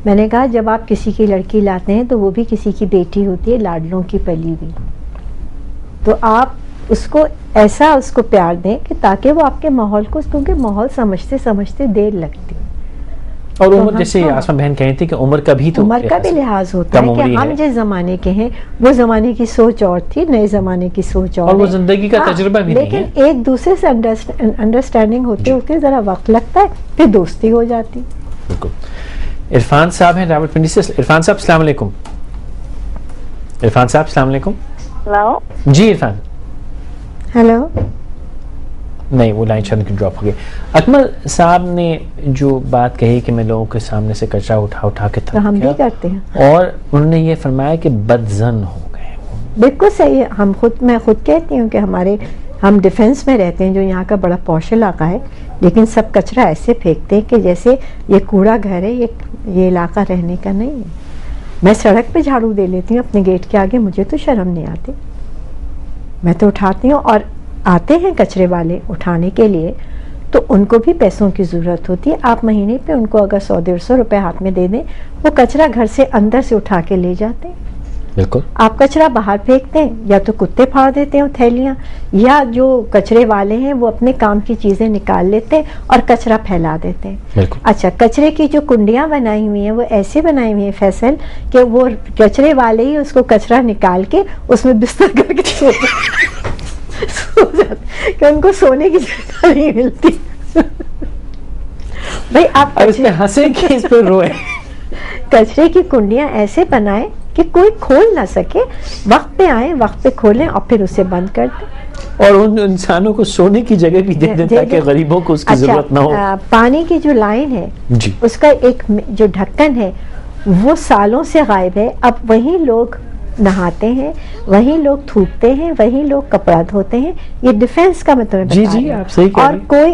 Speaker 2: میں نے کہا جب آپ کسی کی لڑکی لاتے ہیں تو وہ بھی کسی کی بیٹی ہوتی ہے, لاڈلوں کی پلی ہوئی, تو آپ اس کو ایسا اس کو پیار دیں کہ تاکہ وہ آپ کے ماحول کو, کیونکہ ماحول سمجھتے سمجھتے دیر لگتی ہے.
Speaker 1: اور عمر جیسے آسما بہن کہیں تھی کہ عمر کا بھی
Speaker 2: لحاظ ہوتا ہے کہ ہم جس زمانے کے ہیں وہ زمانے کی سوچ اور تھی, نئے زمانے کی سوچ اور
Speaker 1: وہ زندگی کا تجربہ بھی نہیں ہے,
Speaker 2: لیکن ایک دوسرے سے انڈرسٹینڈنگ ہوتے ہوتے ذرا وقت لگتا ہے, پھر دوستی ہو جاتی.
Speaker 1: بالکل. عرفان صاحب ہیں راولپنڈی سے. عرفان صاحب السلام علیکم. عرفان صاحب السلام علیکم.
Speaker 4: ہلو
Speaker 1: جی عرفان.
Speaker 2: ہیلو.
Speaker 1: نہیں, وہ لائن شاید ڈراپ ہو گئی. اکمل صاحب نے جو بات کہی کہ میں لوگوں کے سامنے سے کچرا اٹھا کے
Speaker 2: ہم بھی کرتے ہیں,
Speaker 1: اور انہوں نے یہ فرمایا کہ بدزن ہو گئے.
Speaker 2: بالکل صحیح ہے. میں خود کہتی ہوں کہ ہم ڈیفنس میں رہتے ہیں, جو یہاں کا بڑا پوش علاقہ ہے, لیکن سب کچرا ایسے پھینکتے ہیں کہ جیسے یہ کوڑا گھر ہے, یہ علاقہ رہنے کا نہیں ہے. میں سڑک پہ جھاڑو دے لیتی ہوں اپنے گیٹ کے آگے, مجھے تو شرم نہیں آتی, میں تو اٹھاتی ہوں. اور آتے ہیں کچرے والے اٹھانے کے لیے تو ان کو بھی پیسوں کی ضرورت ہوتی ہے. آپ مہینے پہ ان کو اگر 100-150 روپے ہاتھ میں دے دیں, وہ کچرا گھر سے اندر سے اٹھا کے لے جاتے ہیں.
Speaker 1: بالکل.
Speaker 2: آپ کچرا باہر پھینکتے ہیں, یا تو کتے پھاڑ دیتے ہیں تھیلیاں, یا جو کچرے والے ہیں وہ اپنے کام کی چیزیں نکال لیتے ہیں اور کچرا پھیلا دیتے ہیں.
Speaker 1: بالکل.
Speaker 2: اچھا, کچرے کی جو کنڈیاں بنائی ہوئی ہیں وہ ایسے بنائی ہوئی ہیں فیصل کہ وہ کچرے والے ہی اس کو کچرا نکال کے اس میں بستر کر کے سو جاتے کہ ان کو سونے کی جگہ نہیں ملتی. بھائی آپ
Speaker 1: اس پہ ہنسیں کہ اس پہ روئے.
Speaker 2: کچرے کی کنڈیاں ایسے بنائیں کہ کوئی کھول نہ سکے, وقت پہ آئیں, وقت پہ کھولیں اور پھر اسے بند کر دیں.
Speaker 1: اور ان انسانوں کو سونے کی جگہ بھی دے دیں تاکہ غریبوں کو اس کی ضرورت نہ ہو.
Speaker 2: پانی کی جو لائن ہے اس کا ایک جو ڈھکن ہے وہ سالوں سے غائب ہے. اب وہی لوگ نہاتے ہیں, وہی لوگ تھوکتے ہیں, وہی لوگ کپڑا دھوتے ہیں. یہ ڈیفنس کا میں تمہیں بتا رہی ہوں.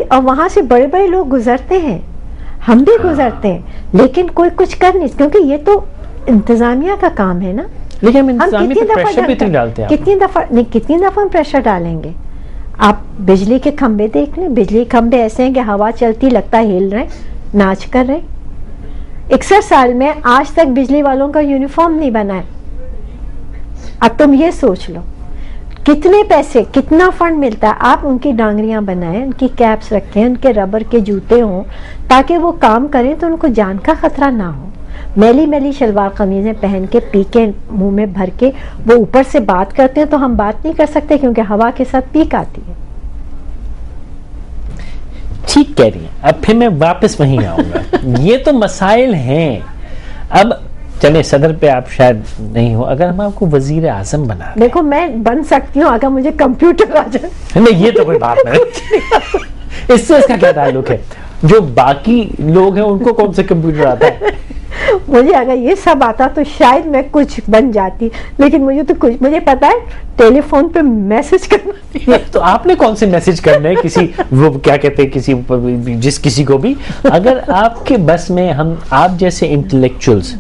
Speaker 2: اور وہاں سے بڑے بڑے لوگ گزرتے ہیں, ہم بھی گزرتے ہیں, لیکن کوئی کچھ کر نہیں, کیونکہ یہ تو انتظامیہ کا کام ہے نا.
Speaker 1: لیکن ہم کتنی
Speaker 2: دفعہ پریشر ڈالیں گے. آپ بجلی کے کھمبے دیکھ لیں, بجلی کھمبے ایسے ہیں کہ ہوا چلتی لگتا ہے ہل رہے, ناچ کر رہے. 61 سال میں آج تک بجلی والوں کا یونیفارم نہیں بنا ہے. اب تم یہ سوچ لو کتنے پیسے, کتنا فنڈ ملتا ہے. آپ ان کی ڈانگریاں بنائیں, ان کی کیپس رکھیں, ان کے ربر کے جوتے ہوں تاکہ وہ کام کریں تو ان کو جان کا خطرہ نہ ہو. میلی میلی شلوار قمیضیں پہن کے پی کے منہ میں بھر کے وہ اوپر سے بات کرتے ہیں تو ہم بات نہیں کر سکتے کیونکہ ہوا کے ساتھ پیک آتی ہے.
Speaker 1: ٹھیک کہہ رہی ہیں. اب پھر میں واپس وہیں آؤں گا. یہ تو مسائل ہیں. اب چلے صدر پہ آپ شاید نہیں ہو, اگر ہم آپ کو وزیر اعظم بنا دیں.
Speaker 2: دیکھو میں بن سکتی ہوں اگر مجھے کمپیوٹر آ جائے.
Speaker 1: نہیں, یہ تو کوئی بات نہیں. اس سے اس کا کیا تعلق ہے؟ جو باقی لوگ ہیں ان کو کون سے کمپیوٹر آتا ہے؟
Speaker 2: مجھے اگر یہ سب آتا تو شاید میں کچھ بن جاتی, لیکن مجھے تو کچھ, مجھے پتا ہے ٹیلی فون پہ میسج کرنا.
Speaker 1: تو آپ نے کون سے میسج کرنے ہیں کسی, وہ کیا کہتے ہیں, کسی جس کسی کو بھی. اگر آپ کے بس میں آپ جیسے انٹلیکچوئلز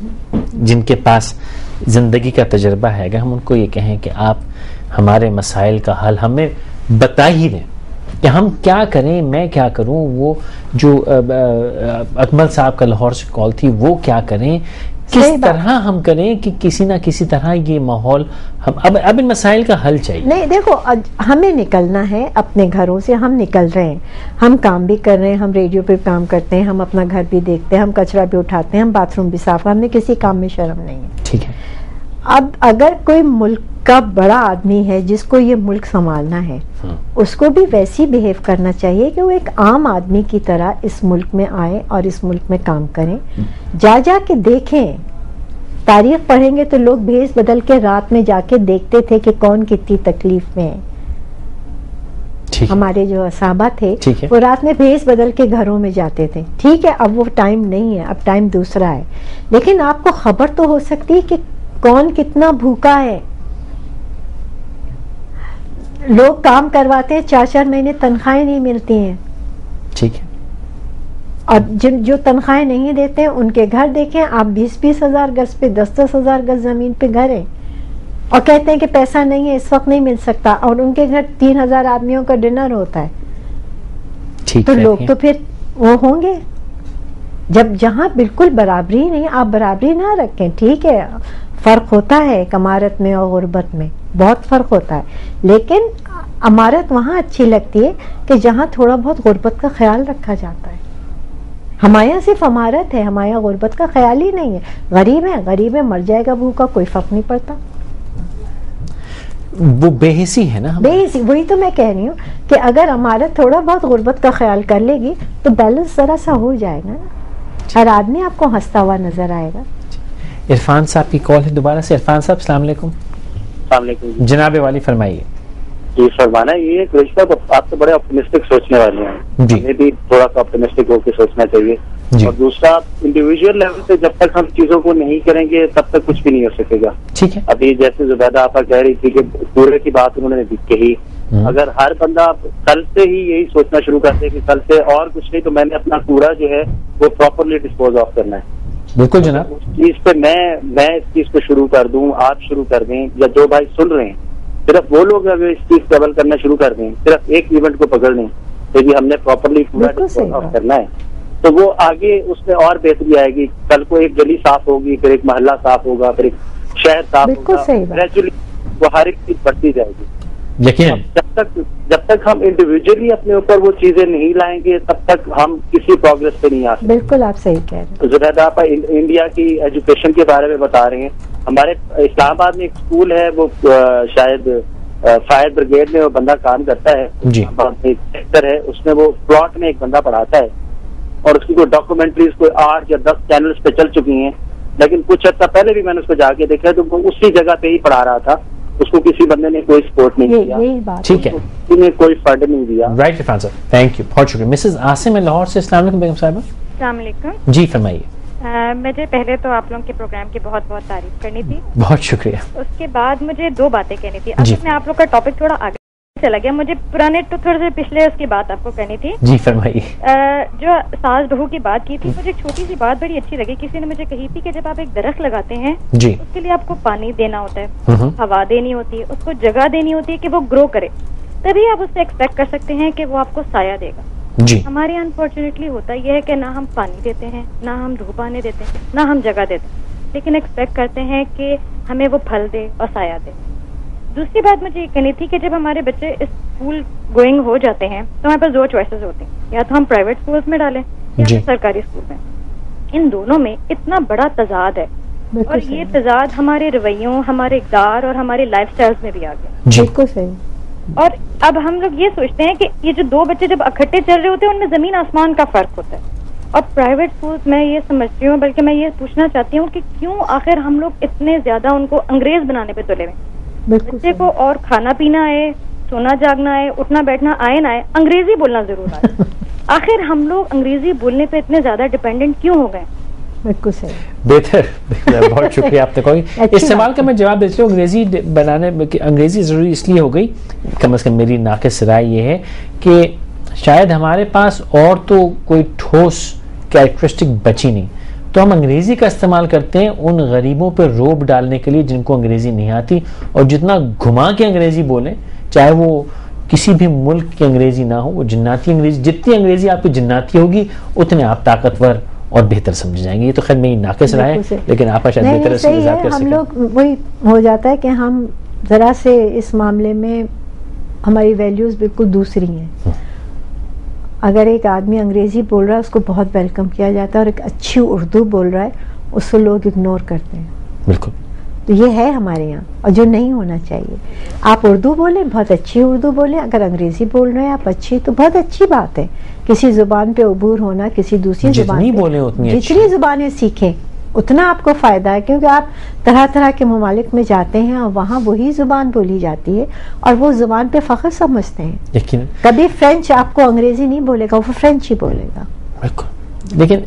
Speaker 1: جن کے پاس زندگی کا تجربہ ہے, اگر ہم ان کو یہ کہیں کہ آپ ہمارے مسائل کا حل ہمیں بتا ہی دیں کہ ہم کیا کریں, میں کیا کروں, وہ جو اکمل صاحب کا لاہور سے کال تھی وہ کیا کریں, کس طرح ہم کریں کہ کسی نہ کسی طرح یہ ماحول اب ان مسائل کا حل چاہیے. نہیں
Speaker 2: دیکھو, ہمیں نکلنا ہے اپنے گھروں سے, ہم نکل رہے ہیں, ہم کام بھی کر رہے ہیں, ہم ریڈیو پہ کام کرتے ہیں, ہم اپنا گھر بھی دیکھتے ہیں, ہم کچرا بھی اٹھاتے ہیں, ہم باتھ روم بھی صاف, ہم نے کسی کام میں شرم نہیں ہے.
Speaker 1: ٹھیک ہے.
Speaker 2: اب اگر کوئی ملک کا بڑا آدمی ہے جس کو یہ ملک سنبھالنا ہے، اس کو بھی ویسی بیہیو کرنا چاہیے کہ وہ ایک عام آدمی کی طرح اس ملک میں آئے اور اس ملک میں کام کریں، جا کے دیکھیں. تاریخ پڑھیں گے تو لوگ بھیس بدل کے رات میں جا کے دیکھتے تھے کہ کون کتنی تکلیف میں ہے. ہمارے جو صحابہ تھے وہ رات میں بھیس بدل کے گھروں میں جاتے تھے. ٹھیک ہے، اب وہ ٹائم نہیں ہے، اب ٹائم دوسرا ہے، لیکن آپ کو خبر تو ہو سکتی ہے کہ کون کتنا بھوکا ہے. لوگ کام کرواتے ہیں 4 مہینے تنخواہیں نہیں ملتی ہیں. ٹھیک ہے، اور جو تنخواہیں نہیں دیتے ہیں ان کے گھر دیکھیں آپ، 20 ہزار گز پہ 10 ہزار گز زمین پہ گھر ہے، اور کہتے ہیں کہ پیسہ نہیں ہے اس وقت نہیں مل سکتا، اور ان کے گھر 3000 آدمیوں کا ڈنر ہوتا ہے. تو لوگ تو پھر وہ ہوں گے. جب جہاں بالکل برابری نہیں، آپ برابری نہ رکھیں. ٹھیک ہے، فرق ہوتا ہے امارت میں اور غربت میں، بہت فرق ہوتا ہے، لیکن امارت وہاں اچھی لگتی ہے کہ جہاں تھوڑا بہت غربت کا خیال رکھا جاتا ہے. ہمارے یہاں صرف امارت ہے، ہمارے یہاں غربت کا خیال ہی نہیں ہے. غریب ہے مر جائے گا بھوکا، کوئی فرق نہیں پڑتا.
Speaker 1: وہ بے حسی ہے نا،
Speaker 2: بے حسی. وہی تو میں کہہ رہی ہوں کہ اگر امارت تھوڑا بہت غربت کا خیال کر لے گی تو بیلنس ذرا سا ہو جائے گا. ہر آدمی آپ کو ہنستا ہوا نظر آئے گا.
Speaker 1: عرفان صاحب کی کال ہے دوبارہ سے. عرفان صاحب السلام علیکم.
Speaker 5: السلام علیکم
Speaker 1: جناب والی فرمائیے.
Speaker 5: جی فرمانا یہ ایک رشتہ آپ تو بڑے آپٹمسٹک سوچنے والے ہیں،
Speaker 1: جی
Speaker 5: ہمیں بھی تھوڑا سا آپٹمسٹک ہو کے سوچنا چاہیے. اور دوسرا انڈیویجول لیول پہ جب تک ہم چیزوں کو نہیں کریں گے تب تک کچھ بھی نہیں ہو سکے گا.
Speaker 1: ٹھیک ہے،
Speaker 5: ابھی جیسے زبیدہ آپا کہہ رہی تھی کہ کوڑے کی بات انہوں نے کہی، اگر ہر بندہ کل سے ہی یہی سوچنا شروع کر دے کہ کل سے اور کچھ نہیں تو میں نے اپنا کوڑا جو ہے وہ پراپرلی ڈسپوز آف کرنا ہے.
Speaker 1: بالکل جناب.
Speaker 5: اس چیز پہ میں اس چیز کو شروع کر دوں، آپ شروع کر دیں، یا جو بھائی سن رہے ہیں صرف وہ لوگ اگر اس چیز کو عمل کرنا شروع کر دیں، صرف ایک ایونٹ کو پکڑ لیں کہ ہم نے پراپرلی کوڑا ڈسپوز آف کرنا ہے، تو وہ آگے اس میں اور بہتری آئے گی. کل کو ایک گلی صاف ہوگی، پھر ایک محلہ صاف ہوگا، پھر ایک شہر صاف ہوگا، گریجولی وہ ہر ایک چیز بڑھتی جائے گی.
Speaker 1: یقین
Speaker 5: جب تک ہم انڈیویجلی اپنے اوپر وہ چیزیں نہیں لائیں گے تب تک ہم کسی پروگرس پہ نہیں آ سکتے.
Speaker 2: بالکل آپ صحیح کہہ رہے ہیں.
Speaker 5: زبیدہ آپ انڈیا کی ایجوکیشن کے بارے میں بتا رہے ہیں. ہمارے اسلام آباد میں ایک اسکول ہے، وہ شاید فائر بریگیڈ میں وہ بندہ کام کرتا ہے، ایک سیکٹر ہے اس میں، وہ پلاٹ میں ایک بندہ پڑھاتا ہے، اور اس کی کوئی ڈاکومنٹریز کوئی 8 یا 10 چینلز پہ چل چکی ہیں، لیکن کچھ عرصہ پہلے بھی میں نے اس کو جا کے دیکھا تو وہ اسی جگہ پہ ہی پڑھا رہا تھا. اس کو کسی بندے نے کوئی سپورٹ نہیں کیا،
Speaker 1: ٹھیک ہے،
Speaker 5: کسی نے کوئی فنڈ نہیں دیا.
Speaker 1: رائٹ عرفان صاحب، تھینک یو، بہت شکریہ. مسز عاصم لاہور سے. السلام علیکم بیگم صاحبہ.
Speaker 6: السلام علیکم.
Speaker 1: جی فرمائیے.
Speaker 6: مجھے پہلے تو آپ لوگوں کے پروگرام کی بہت بہت تعریف کرنی تھی.
Speaker 1: بہت شکریہ.
Speaker 6: اس کے بعد مجھے 2 باتیں کہنی تھی. اب میں آپ لوگ کا ٹاپک تھوڑا آگے چلا گیا، مجھے پرانے تو تھوڑے سے پچھلے اس کی بات آپ کو کرنی تھی.
Speaker 1: جی فرمائیے.
Speaker 6: جو ساس بہو کی بات کی تھی، مجھے ایک چھوٹی سی بات بڑی اچھی لگی. کسی نے مجھے کہی تھی کہ جب آپ ایک درخت لگاتے ہیں
Speaker 1: جی
Speaker 6: اس کے لیے آپ کو پانی دینا ہوتا ہے، ہوا دینی ہوتی ہے، اس کو جگہ دینی ہوتی ہے کہ وہ گرو کرے، تبھی آپ اس سے ایکسپیکٹ کر سکتے ہیں کہ وہ آپ کو سایہ دے گا.
Speaker 1: جی
Speaker 6: ہمارے انفارچونیٹلی ہوتا یہ ہے کہ نہ ہم پانی دیتے ہیں، نہ ہم دھوپ آنے دیتے ہیں، نہ ہم جگہ دیتے ہیں، لیکن ایکسپیکٹ کرتے ہیں کہ ہمیں وہ پھل دے اور سایہ دے. دوسری بات مجھے یہ کہنی تھی کہ جب ہمارے بچے اسکول گوئنگ ہو جاتے ہیں تو ہمارے پاس 2 چوائسیز ہوتے ہیں، یا تو ہم پرائیویٹ اسکولس میں ڈالیں یا سرکاری اسکول میں. ان دونوں میں اتنا بڑا تضاد ہے، اور یہ تضاد ہمارے رویوں، ہمارے اقدار اور ہمارے لائف اسٹائل میں بھی آ گیا.
Speaker 2: بالکل صحیح.
Speaker 6: اور اب ہم لوگ یہ سوچتے ہیں کہ یہ جو 2 بچے جب اکٹھے چل رہے ہوتے ہیں ان میں زمین آسمان کا فرق ہوتا ہے. اور پرائیویٹ اسکولس میں یہ سمجھتی ہوں، بلکہ میں یہ پوچھنا چاہتی ہوں کہ کیوں آخر ہم لوگ اتنے زیادہ ان کو انگریز بنانے پہ تلے ہوئے. بچے کو اور کھانا پینا آئے، سونا جاگنا آئے، اٹھنا بیٹھنا آئے نہ آئے، انگریزی بولنا ضرور آئے. آخر ہم لوگ انگریزی بولنے پہ اتنے زیادہ ڈیپینڈنٹ کیوں ہو گئے؟
Speaker 2: بالکل صحیح.
Speaker 1: بہتر، بہت شکریہ آپ نے کوئی اس سوال کا میں جواب دیتا ہوں. انگریزی بنانے انگریزی ضروری اس لیے ہو گئی، کم از کم میری ناقص رائے یہ ہے کہ شاید ہمارے پاس اور تو کوئی ٹھوس کیریکٹرسٹک بچی نہیں، تو ہم انگریزی کا استعمال کرتے ہیں ان غریبوں پہ روب ڈالنے کے لیے جن کو انگریزی نہیں آتی. اور جتنا گھما کے انگریزی بولیں، چاہے وہ کسی بھی ملک کی انگریزی نہ ہو، وہ جناتی انگریزی، جتنی انگریزی آپ کی جناتی ہوگی اتنے آپ طاقتور اور بہتر سمجھ جائیں گے. یہ تو خیر میری ناقص رائے ہے، لیکن آپ شاید بہتر سے وضاحت کر سکیں.
Speaker 2: ہم لوگ وہی ہو جاتا ہے کہ ہم ذرا سے اس معاملے میں ہماری ویلیوز بالکل دوسری ہیں. اگر ایک آدمی انگریزی بول رہا ہے اس کو بہت ویلکم کیا جاتا ہے، اور ایک اچھی اردو بول رہا ہے اس کو لوگ اگنور کرتے ہیں.
Speaker 1: بالکل.
Speaker 2: تو یہ ہے ہمارے یہاں اور جو نہیں ہونا چاہیے. آپ اردو بولیں, بہت اچھی اردو بولیں, اگر انگریزی بول رہے ہیں آپ اچھی تو بہت اچھی بات ہے. کسی زبان پہ عبور ہونا, کسی دوسری زبان پہ, جتنی زبانیں سیکھیں اتنا آپ کو فائدہ ہے, کیونکہ آپ طرح طرح کے ممالک میں جاتے ہیں اور وہاں وہی زبان بولی جاتی ہے اور وہ زبان پہ فخر سمجھتے ہیں. کبھی فرینچ آپ کو انگریزی نہیں بولے گا, وہ فرینچ ہی بولے گا.
Speaker 1: بالکل. لیکن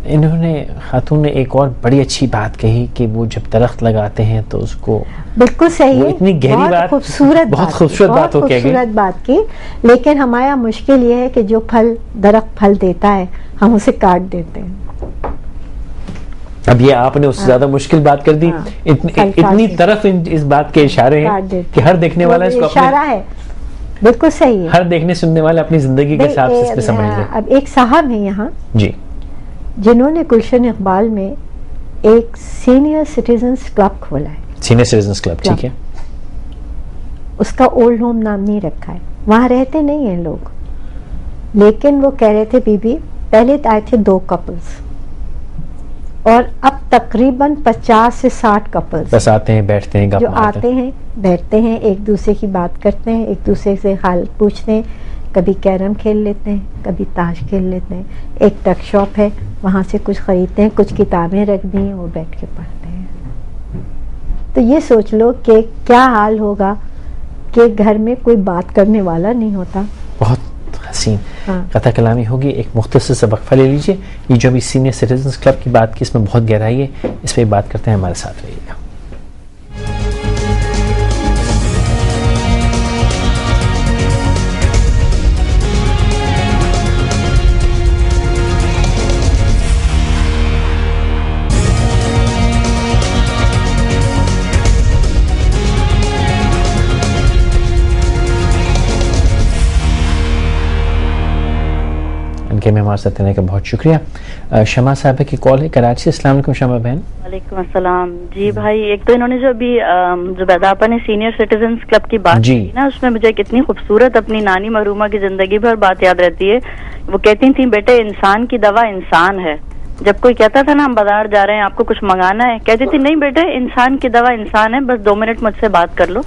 Speaker 1: انہوں نے خاتون نے ایک اور بڑی اچھی بات کہی کہ وہ جب درخت لگاتے ہیں تو اس کو,
Speaker 2: بالکل صحیح ہے,
Speaker 1: اتنی گہری بات, بہت خوبصورت بات ہو
Speaker 2: خوبصورت بات کی. لیکن ہمارا مشکل یہ ہے کہ جو درخت پھل دیتا ہے ہم اسے کاٹ دیتے ہیں.
Speaker 1: اب یہ آپ نے اس سے زیادہ مشکل بات کر دی. اتنی طرف اس بات کے اشارے ہیں کہ ہر دیکھنے والا اس کو
Speaker 2: اشارہ ہے. بالکل صحیح ہے,
Speaker 1: ہر دیکھنے سننے والا اپنی زندگی کے حساب سے اس پہ سمجھ لے.
Speaker 2: اب ایک صاحب ہیں یہاں
Speaker 1: جی
Speaker 2: جنہوں نے گلشن اقبال میں ایک سینئر سٹیزنز کلب کھولا ہے.
Speaker 1: سینئر سٹیزنز کلب, ٹھیک ہے.
Speaker 2: اس کا اولڈ ہوم نام نہیں رکھا ہے, وہاں رہتے نہیں ہیں لوگ, لیکن وہ کہہ رہے تھے بی بی پہلے آئے تھے 2 کپلز اور اب تقریباً 50 سے 60 کپلز
Speaker 1: بس آتے ہیں, بیٹھتے ہیں,
Speaker 2: جو آتے ہیں بیٹھتے ہیں, ایک دوسرے کی بات کرتے ہیں, ایک دوسرے سے حال پوچھتے ہیں, کبھی کیرم کھیل لیتے ہیں, کبھی تاش کھیل لیتے ہیں. ایک ٹک شاپ ہے, وہاں سے کچھ خریدتے ہیں, کچھ کتابیں رکھ دی ہیں, وہ بیٹھ کے پڑھتے ہیں. تو یہ سوچ لو کہ کیا حال ہوگا کہ گھر میں کوئی بات کرنے والا نہیں ہوتا.
Speaker 1: بہت حسین قطع کلامی ہوگی. ایک مختصر سا وقفہ لے لیجئے. یہ جو ابھی سینئر سٹیزنز کلب کی بات کی, اس میں بہت گہرائی ہے, اس پہ بات کرتے ہیں, ہمارے ساتھ رہیے گا. کہ میں ہمارے ساتھ رہنے کا بہت شکریہ. شمع صاحبہ کی کال ہے کراچی سے. السلام علیکم شمع بہن.
Speaker 7: وعلیکم السلام. جی بھائی, ایک تو انہوں نے جو ابھی زبیدہ آپا نے سینئر سٹیزنز کلب کی بات کی نا, اس میں مجھے کتنی خوبصورت اپنی نانی مرحومہ کی زندگی بھر بات یاد رہتی ہے. وہ کہتی تھیں بیٹے انسان کی دوا انسان ہے. جب کوئی کہتا تھا نا ہم بازار جا رہے ہیں آپ کو کچھ منگانا ہے, کہتی تھی نہیں بیٹے انسان کی دوا انسان ہے, بس 2 منٹ مجھ سے بات کر لو,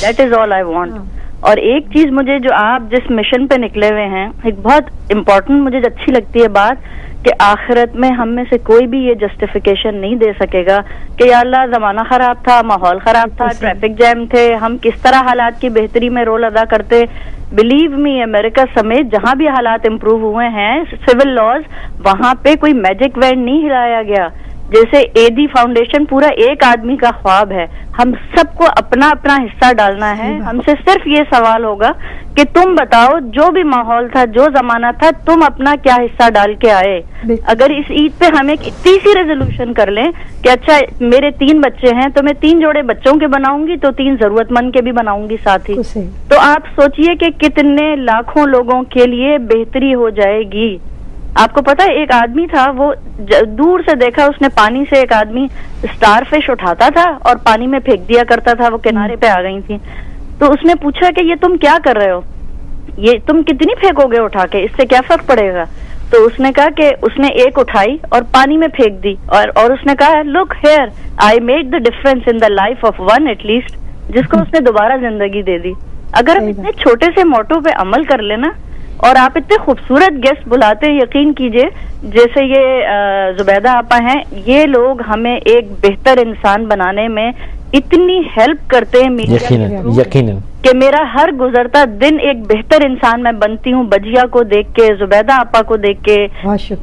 Speaker 7: that is all I want. اور ایک چیز مجھے جو آپ جس مشن پہ نکلے ہوئے ہیں, ایک بہت امپورٹنٹ مجھے اچھی لگتی ہے بات, کہ آخرت میں ہم میں سے کوئی بھی یہ جسٹیفیکیشن نہیں دے سکے گا کہ یا اللہ زمانہ خراب تھا, ماحول خراب تھا, ٹریفک جیم تھے, ہم کس طرح حالات کی بہتری میں رول ادا کرتے. بلیو می, امریکہ سمیت جہاں بھی حالات امپروو ہوئے ہیں سول لاز, وہاں پہ کوئی میجک وینڈ نہیں ہلایا گیا. جیسے ایدی فاؤنڈیشن پورا ایک آدمی کا خواب ہے, ہم سب کو اپنا اپنا حصہ ڈالنا ہے. ہم سے صرف یہ سوال ہوگا کہ تم بتاؤ جو بھی ماحول تھا, جو زمانہ تھا, تم اپنا کیا حصہ ڈال کے آئے. اگر اس عید پہ ہم ایک اتنی سی ریزولوشن کر لیں کہ اچھا میرے 3 بچے ہیں تو میں 3 جوڑے بچوں کے بناؤں گی, تو 3 ضرورت مند کے بھی بناؤں گی ساتھ ہی, تو آپ سوچئے کہ کتنے لاکھوں لوگوں کے لیے بہتری ہو جائے گی. آپ کو پتا ہے ایک آدمی تھا, وہ دور سے دیکھا اس نے, پانی سے ایک آدمی اسٹار فش اٹھاتا تھا اور پانی میں پھینک دیا کرتا تھا, وہ کنارے پہ آ گئی تھی. تو اس نے پوچھا کہ یہ تم کیا کر رہے ہو, یہ تم کتنی پھینکو گے اٹھا کے, اس سے کیا فرق پڑے گا. تو اس نے کہا کہ اس نے ایک اٹھائی اور پانی میں پھینک دی, اور اس نے کہا look here I made the difference in the life of one at least, جس کو اس نے دوبارہ زندگی دے دی. اگر ہم اتنے چھوٹے سے موٹو پہ عمل کر لینا, اور آپ اتنے خوبصورت گیسٹ بلاتے ہیں, یقین کیجئے جیسے یہ زبیدہ آپا ہیں, یہ لوگ ہمیں ایک بہتر انسان بنانے میں اتنی ہیلپ کرتے ہیں
Speaker 1: یقیناً
Speaker 7: کہ میرا ہر گزرتا دن ایک بہتر انسان میں بنتی ہوں, بجیا کو دیکھ کے, زبیدہ آپا کو دیکھ کے.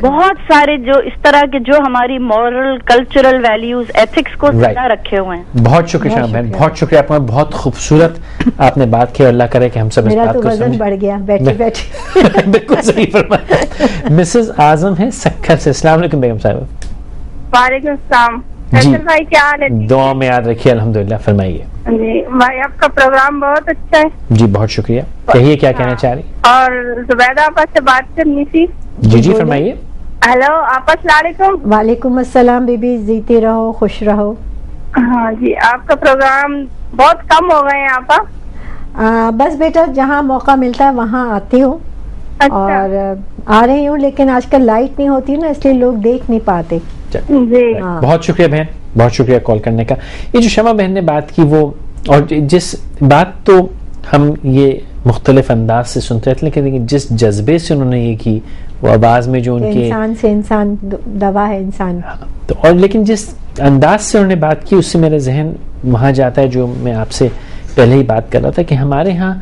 Speaker 7: بہت سارے جو اس طرح کے جو ہماری مورل کلچرل ویلیوز ایتھکس کو زندہ رکھے ہوئے ہیں.
Speaker 1: بہت شکریہ بہن, بہت شکریہ آپ کا, بہت خوبصورت آپ نے بات کی. اللہ کرے کہ ہم سب اس بات کو سمجھیں.
Speaker 2: بڑھ گیا بیٹھی بیٹھی.
Speaker 1: بالکل صحیح فرمایا. مسز اعظم ہے سکھر سے. السلام علیکم بیگم صاحب.
Speaker 8: وعلیکم السلام.
Speaker 1: جی
Speaker 8: بھائی کیا حال ہے؟
Speaker 1: دعا میں یاد رکھیے. الحمدللہ. فرمائیے.
Speaker 8: جی بھائی آپ کا پروگرام بہت اچھا ہے.
Speaker 1: جی بہت شکریہ. کہیے کیا کہنا چاہ رہی.
Speaker 8: اور زبیدہ آپا سے بات کرنی تھی.
Speaker 1: جی جی فرمائیے.
Speaker 8: ہیلو آپا, السلام علیکم.
Speaker 2: وعلیکم السلام بی بی, جیتے رہو, خوش رہو.
Speaker 8: ہاں جی, آپ کا پروگرام بہت کم ہو گئے ہیں آپا.
Speaker 2: بس بیٹا جہاں موقع ملتا ہے وہاں آتی ہوں. اور آ رہی ہوں, لیکن آج کل لائٹ نہیں ہوتی نا, اس لیے لوگ دیکھ نہیں پاتے.
Speaker 8: جی
Speaker 1: بہت شکریہ بہن. بہت شکریہ کال کرنے کا. یہ جو شمع بہن نے بات کی وہ, اور جس بات تو ہم یہ مختلف انداز سے سنتے رہتے لیکن جس جذبے سے انہوں نے یہ کی, وہ آواز میں جو ان کے
Speaker 2: انسان سے انسان دوا ہے انسان
Speaker 1: تو, اور لیکن جس انداز سے انہوں نے بات کی اس سے میرا ذہن وہاں جاتا ہے جو میں آپ سے پہلے ہی بات کر رہا تھا کہ ہمارے ہاں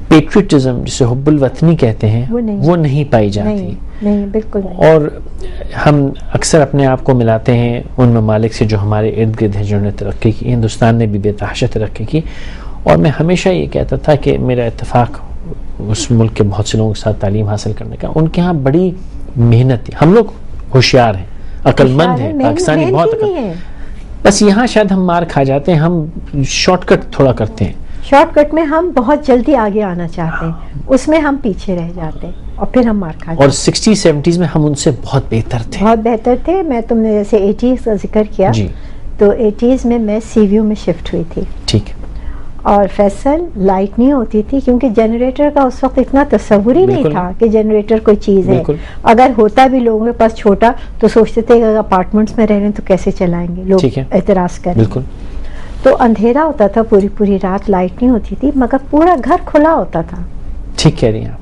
Speaker 1: پیٹریٹزم جسے حب الوطنی کہتے ہیں وہ نہیں پائی جاتی.
Speaker 2: نہیں بالکل نہیں.
Speaker 1: اور ہم اکثر اپنے آپ کو ملاتے ہیں ان ممالک سے جو ہمارے ارد گرد ہیں جنہوں نے ترقی کی. ہندوستان نے بھی بے تحاشا ترقی کی, اور میں ہمیشہ یہ کہتا تھا کہ میرا اتفاق اس ملک کے بہت سے لوگوں کے ساتھ تعلیم حاصل کرنے کا. ان کے ہاں بڑی محنت ہے. ہم لوگ ہوشیار ہیں, عقل مند ہیں, پاکستانی بہت عقل, بس یہاں شاید ہم مار کھا جاتے ہیں, ہم شارٹ کٹ تھوڑا کرتے ہیں.
Speaker 2: شارٹ کٹ میں ہم بہت جلدی آگے آنا چاہتے ہیں, اس میں ہم پیچھے رہ جاتے ہیں اور پھر ہم مار کھا جاتے ہیں.
Speaker 1: اور 60-70s میں ہم ان سے بہت بہتر تھے,
Speaker 2: بہت بہتر تھے. میں تم نے جیسے 80s کا ذکر کیا
Speaker 1: جی,
Speaker 2: تو 80s میں سی ویو میں شفٹ ہوئی تھی.
Speaker 1: ٹھیک.
Speaker 2: اور فیصل لائٹ نہیں ہوتی تھی کیونکہ جنریٹر کا اس وقت اتنا تصور ہی نہیں تھا کہ جنریٹر کوئی چیز ہے. اگر ہوتا بھی لوگوں کے پاس چھوٹا تو سوچتے تھے کہ اگر اپارٹمنٹس میں رہ رہے ہیں تو کیسے چلائیں گے, لوگ اعتراض کریں. تو اندھیرا ہوتا تھا, پوری رات لائٹ نہیں ہوتی تھی, مگر پورا گھر کھلا ہوتا تھا.
Speaker 1: ٹھیک کہہ رہی ہیں.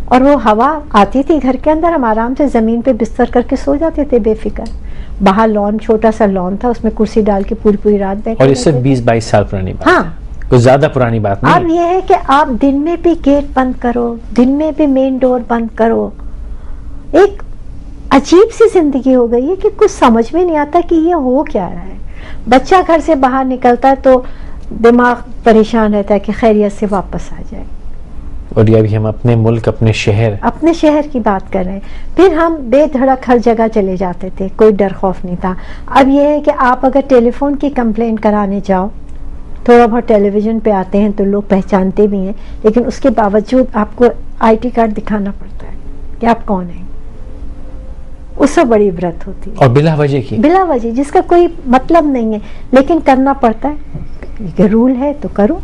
Speaker 2: اور وہ ہوا آتی تھی گھر کے اندر, ہم آرام سے زمین پہ بستر کر کے سو جاتے تھے بے فکر. باہر لان, چھوٹا سا لان تھا, اس میں کرسی ڈال کے پوری رات بیٹھے.
Speaker 1: اور یہ صرف 20-22 سال پرانی بات.
Speaker 2: ہاں,
Speaker 1: کوئی زیادہ پرانی بات نہیں.
Speaker 2: اب یہ ہے کہ آپ دن میں بھی گیٹ بند کرو, دن میں بھی مین ڈور بند کرو. ایک عجیب سی زندگی ہو گئی ہے کہ کچھ سمجھ میں نہیں آتا کہ یہ ہو کیا رہا ہے. بچہ گھر سے باہر نکلتا ہے تو دماغ پریشان رہتا ہے کہ خیریت سے واپس آ جائے.
Speaker 1: اور یہ بھی ہم اپنے ملک, اپنے شہر
Speaker 2: کی بات کر رہے ہیں. پھر ہم بے دھڑک ہر جگہ چلے جاتے تھے, کوئی ڈر خوف نہیں تھا. اب یہ ہے کہ آپ اگر ٹیلی فون کی کمپلین کرانے جاؤ, تھوڑا بہت ٹیلی ویژن پہ آتے ہیں تو لوگ پہچانتے بھی ہیں, لیکن اس کے باوجود آپ کو آئی ٹی کارڈ دکھانا پڑتا ہے کہ آپ کون ہیں. اس سے بڑی عبرت ہوتی ہے,
Speaker 1: اور بلا وجہ
Speaker 2: جس کا کوئی مطلب نہیں ہے, لیکن کرنا پڑتا ہے کہ رول ہے تو کرو.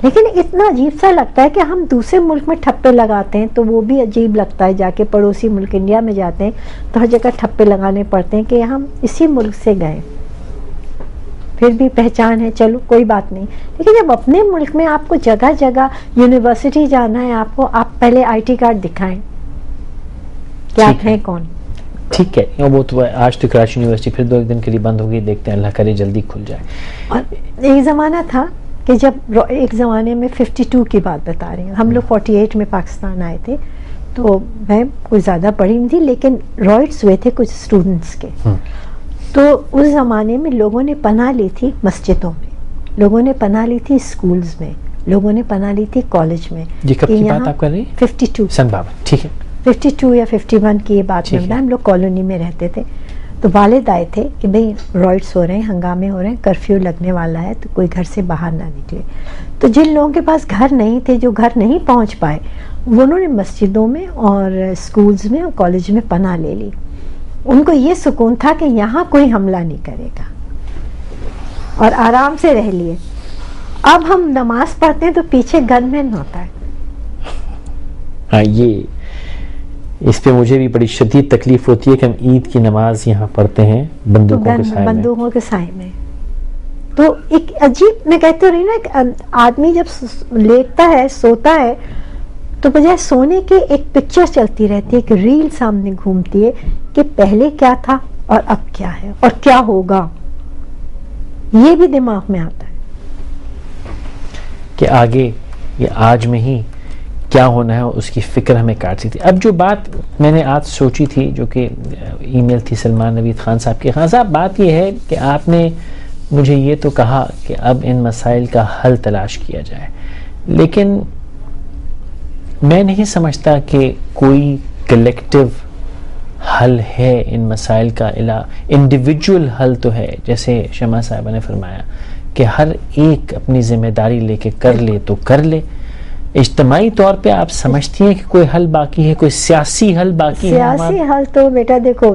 Speaker 2: لیکن اتنا عجیب سا لگتا ہے کہ ہم دوسرے ملک میں ٹھپے لگاتے ہیں تو وہ بھی عجیب لگتا ہے. جا کے پڑوسی ملک انڈیا میں جاتے ہیں تو ہر جگہ ٹھپے لگانے پڑتے ہیں کہ ہم اسی ملک سے گئے, پھر بھی پہچان ہے, چلو کوئی بات نہیں. لیکن جب اپنے ملک میں آپ کو جگہ جگہ یونیورسٹی جانا ہے, آپ پہلے آئی ٹی کارڈ دکھائیں کہ آپ ہیں کون.
Speaker 1: ٹھیک ہے, وہ تو آج تو کراچی یونیورسٹی پھر 2 دن کے لیے بند ہوگی, دیکھتے ہیں اللہ کرے جلدی کھل جائے.
Speaker 2: اور ایک زمانہ تھا کہ جب ایک زمانے میں 52 کی بات بتا رہی ہوں, ہم لوگ 48 میں پاکستان آئے تھے, تو میں کوئی زیادہ پڑھی نہیں تھی, لیکن رائٹس ہوئے تھے کچھ اسٹوڈنٹس کے. تو اس زمانے میں لوگوں نے پناہ لی تھی مسجدوں میں, لوگوں نے پناہ لی تھی اسکولز میں, لوگوں نے پناہ لی تھی کالج میں.
Speaker 1: یہ کب کی بات آپ کر رہی ہیں؟
Speaker 2: 52
Speaker 1: سن بابا. ٹھیک ہے,
Speaker 2: 52 یا 51 کی یہ بات میں. ہم لوگ کالونی میں رہتے تھے, تو والد آئے تھے کہ بھئی رائٹس ہو رہے ہیں, ہنگامے ہو رہے ہیں, کرفیو لگنے والا ہے, تو کوئی گھر سے باہر نہ نکلے. تو جن لوگوں کے پاس گھر نہیں تھے, جو گھر نہیں پہنچ پائے, انہوں نے مسجدوں میں اور اسکولز میں اور کالج میں پناہ لے لی. ان کو یہ سکون تھا کہ یہاں کوئی حملہ نہیں کرے گا, اور آرام سے رہ لیے. اب ہم نماز پڑھتے ہیں تو پیچھے گن مین ہوتا ہے.
Speaker 1: ہاں, یہ اس پہ مجھے بھی بڑی شدید تکلیف ہوتی ہے کہ ہم عید کی نماز یہاں پڑھتے ہیں بندوقوں کے سائے میں.
Speaker 2: تو ایک عجیب, میں کہتے رہی نا, آدمی جب لیٹتا ہے, سوتا ہے, تو بجائے سونے کے ایک پکچر چلتی رہتی ہے, ایک ریل سامنے گھومتی ہے کہ پہلے کیا تھا اور اب کیا ہے اور کیا ہوگا. یہ بھی دماغ میں آتا ہے
Speaker 1: کہ آگے یا آج میں ہی کیا ہونا ہے, اس کی فکر ہمیں کاٹتی تھی. اب جو بات میں نے آج سوچی تھی, جو کہ ای میل تھی سلمان نوید خان صاحب کی. خان صاحب, بات یہ ہے کہ آپ نے مجھے یہ تو کہا کہ اب ان مسائل کا حل تلاش کیا جائے, لیکن میں نہیں سمجھتا کہ کوئی کلیکٹیو حل ہے ان مسائل کا. انڈیویجول حل تو ہے, جیسے شمع صاحبہ نے فرمایا کہ ہر ایک اپنی ذمہ داری لے کے کر لے تو کر لے. اجتماعی طور پہ آپ سمجھتی ہیں کہ کوئی حل باقی ہے, کوئی سیاسی حل باقی ہے؟
Speaker 2: سیاسی حل تو بیٹا دیکھو,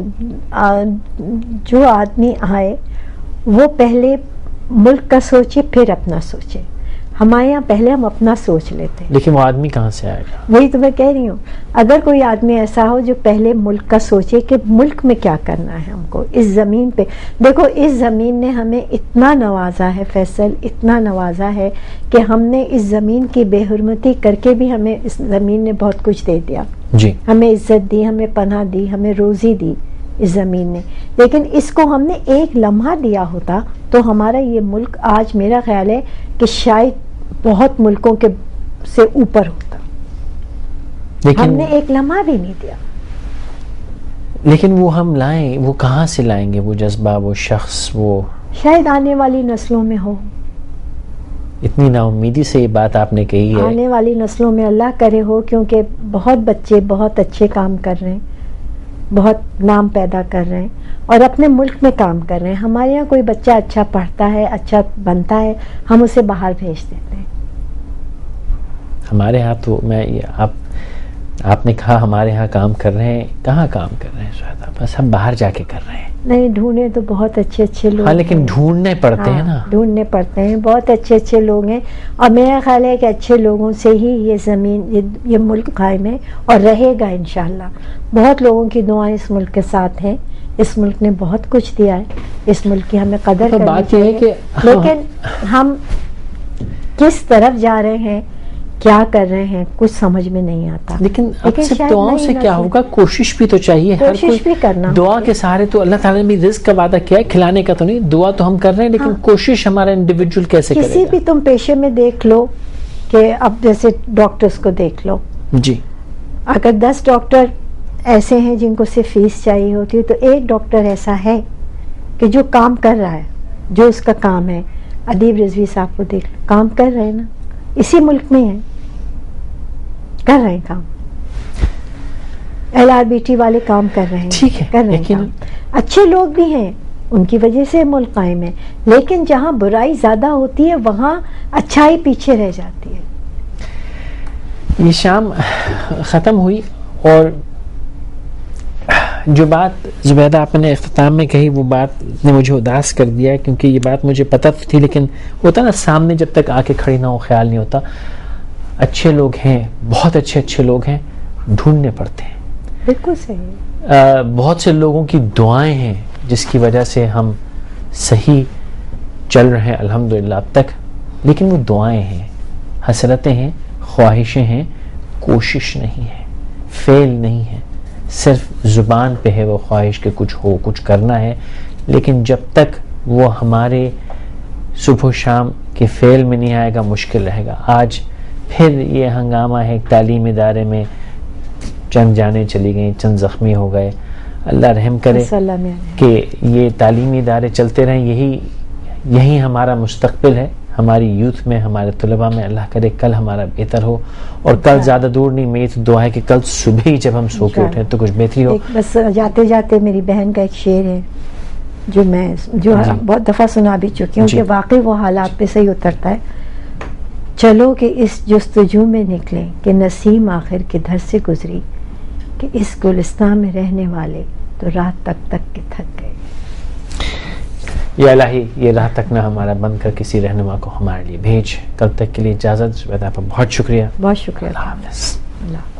Speaker 2: جو آدمی آئے وہ پہلے ملک کا سوچے, پھر اپنا سوچے. ہمارے یہاں پہلے ہم اپنا سوچ لیتے ہیں،
Speaker 1: لیکن وہ آدمی کہاں سے آئے گا؟
Speaker 2: وہی تو میں کہہ رہی ہوں، اگر کوئی آدمی ایسا ہو جو پہلے ملک کا سوچے کہ ملک میں کیا کرنا ہے ہم کو، اس زمین پہ دیکھو، اس زمین نے ہمیں اتنا نوازا ہے فیصل، اتنا نوازا ہے کہ ہم نے اس زمین کی بے حرمتی کر کے بھی ہمیں اس زمین نے بہت کچھ دے دیا،
Speaker 1: جی،
Speaker 2: ہمیں عزت دی، ہمیں پناہ دی، ہمیں روزی دی اس زمین نے، لیکن اس کو ہم نے ایک لمحہ دیا ہوتا تو ہمارا یہ ملک آج میرا خیال ہے کہ شاید بہت ملکوں کے سے اوپر ہوتا، ہم نے ایک لمحہ بھی نہیں دیا۔
Speaker 1: لیکن وہ ہم لائیں، وہ کہاں سے لائیں گے وہ جذبہ، وہ شخص، وہ
Speaker 2: شاید آنے والی نسلوں میں ہو۔
Speaker 1: اتنی نا امیدی سے یہ بات آپ نے کہی ہے،
Speaker 2: آنے والی نسلوں میں اللہ کرے ہو، کیونکہ بہت بچے بہت اچھے کام کر رہے ہیں، بہت نام پیدا کر رہے ہیں اور اپنے ملک میں کام کر رہے ہیں۔ ہمارے یہاں کوئی بچہ اچھا پڑھتا ہے، اچھا بنتا ہے، ہم اسے باہر بھیج دیتے ہیں۔
Speaker 1: ہمارے ہاں تو آپ نے کہا ہمارے ہاں کام کر رہے ہیں، کہاں کام کر رہے ہیں شاید، بس ہم باہر جا کے کر رہے ہیں۔
Speaker 2: نہیں، ڈھونڈے تو بہت اچھے اچھے لوگ،
Speaker 1: ہاں لیکن ڈھونڈنے پڑتے ہیں نا،
Speaker 2: ڈھونڈنے پڑتے ہیں، بہت اچھے اچھے لوگ ہیں، اور میرا خیال ہے کہ اچھے لوگوں سے ہی یہ زمین، یہ ملک قائم ہے اور رہے گا انشاءاللہ۔ بہت لوگوں کی دعائیں اس ملک کے ساتھ ہیں، اس ملک نے بہت کچھ دیا ہے، اس ملک کی ہمیں قدر کرنی چاہیے، لیکن ہم کس طرف جا رہے ہیں، کیا کر رہے ہیں، کچھ سمجھ میں نہیں آتا۔
Speaker 1: لیکن اب صرف دعاؤں سے کیا ہوگا، کوشش بھی تو چاہیے، ہر کوئی
Speaker 2: بھی کرنا،
Speaker 1: دعا کے سہارے تو اللہ تعالیٰ نے بھی رزق کا وعدہ کیا ہے، کھلانے کا تو نہیں، دعا تو ہم کر رہے ہیں، لیکن کوشش ہمارا انڈیویجول کیسے کرے گا؟
Speaker 2: کسی بھی تم پیشے میں دیکھ لو، کہ اب جیسے ڈاکٹرز کو دیکھ لو،
Speaker 1: جی،
Speaker 2: اگر 10 ڈاکٹر ایسے ہیں جن کو صرف فیس چاہیے ہوتی ہے، تو ایک ڈاکٹر ایسا ہے کہ جو کام کر رہا ہے، جو اس کا کام ہے۔ ادیب رضوی صاحب کو دیکھ لو، کام کر رہے ہیں نا، اسی ملک میں ہیں، کر رہے ہیں کام۔ LRBT والے کام کر رہے ہیں،
Speaker 1: ٹھیک ہے،
Speaker 2: کر رہے ہیں کام۔ اچھے لوگ بھی ہیں، ان کی وجہ سے ملک قائم ہے، لیکن جہاں برائی زیادہ ہوتی ہے وہاں اچھائی پیچھے رہ جاتی ہے۔
Speaker 1: یہ شام ختم ہوئی، اور جو بات زبیدہ آپ نے اختتام میں کہی، وہ بات نے مجھے اداس کر دیا، کیونکہ یہ بات مجھے پتہ تھی، لیکن ہوتا نا سامنے جب تک آ کے کھڑی نہ ہو خیال نہیں ہوتا۔ اچھے لوگ ہیں، بہت اچھے لوگ ہیں، ڈھونڈنے پڑتے ہیں۔
Speaker 2: بالکل صحیح۔
Speaker 1: بہت سے لوگوں کی دعائیں ہیں جس کی وجہ سے ہم صحیح چل رہے ہیں الحمدللہ اب تک، لیکن وہ دعائیں ہیں، حسرتیں ہیں، خواہشیں ہیں، کوشش نہیں ہے، فعل نہیں ہے، صرف زبان پہ ہے وہ خواہش کہ کچھ ہو، کچھ کرنا ہے، لیکن جب تک وہ ہمارے صبح و شام کے فعل میں نہیں آئے گا مشکل رہے گا۔ آج پھر یہ ہنگامہ ہے، ایک تعلیمی ادارے میں چند جانیں چلی گئیں، چند زخمی ہو گئے۔ اللہ رحم کرے کہ یہ تعلیمی ادارے چلتے رہیں، یہی ہمارا مستقبل ہے، ہماری یوتھ میں، ہمارے طلباء میں۔ اللہ کرے کل ہمارا بہتر ہو، اور کل زیادہ دور نہیں، میری تو دعا ہے کہ کل صبح ہی جب ہم سو کے اٹھیں تو کچھ بہتری ہو۔
Speaker 2: بس جاتے جاتے میری بہن کا ایک شعر ہے جو میں بہت دفعہ سنا بھی چکی ہوں، کہ واقعی وہ حالات پہ صحیح اترتا ہے۔ چلو کہ اس جستجو میں نکلیں کہ نسیم آخر کدھر سے گزری، کہ اس گلستان میں رہنے والے تو رات تک کے تھک گئے۔
Speaker 1: یا الہی، یہ راہ تک نہ ہمارا بند کر، کسی رہنما کو ہمارے لیے بھیج۔ کل تک کے لیے اجازت، بہت شکریہ۔
Speaker 2: بہت شکریہ،
Speaker 1: اللہ حافظ۔
Speaker 2: اللہ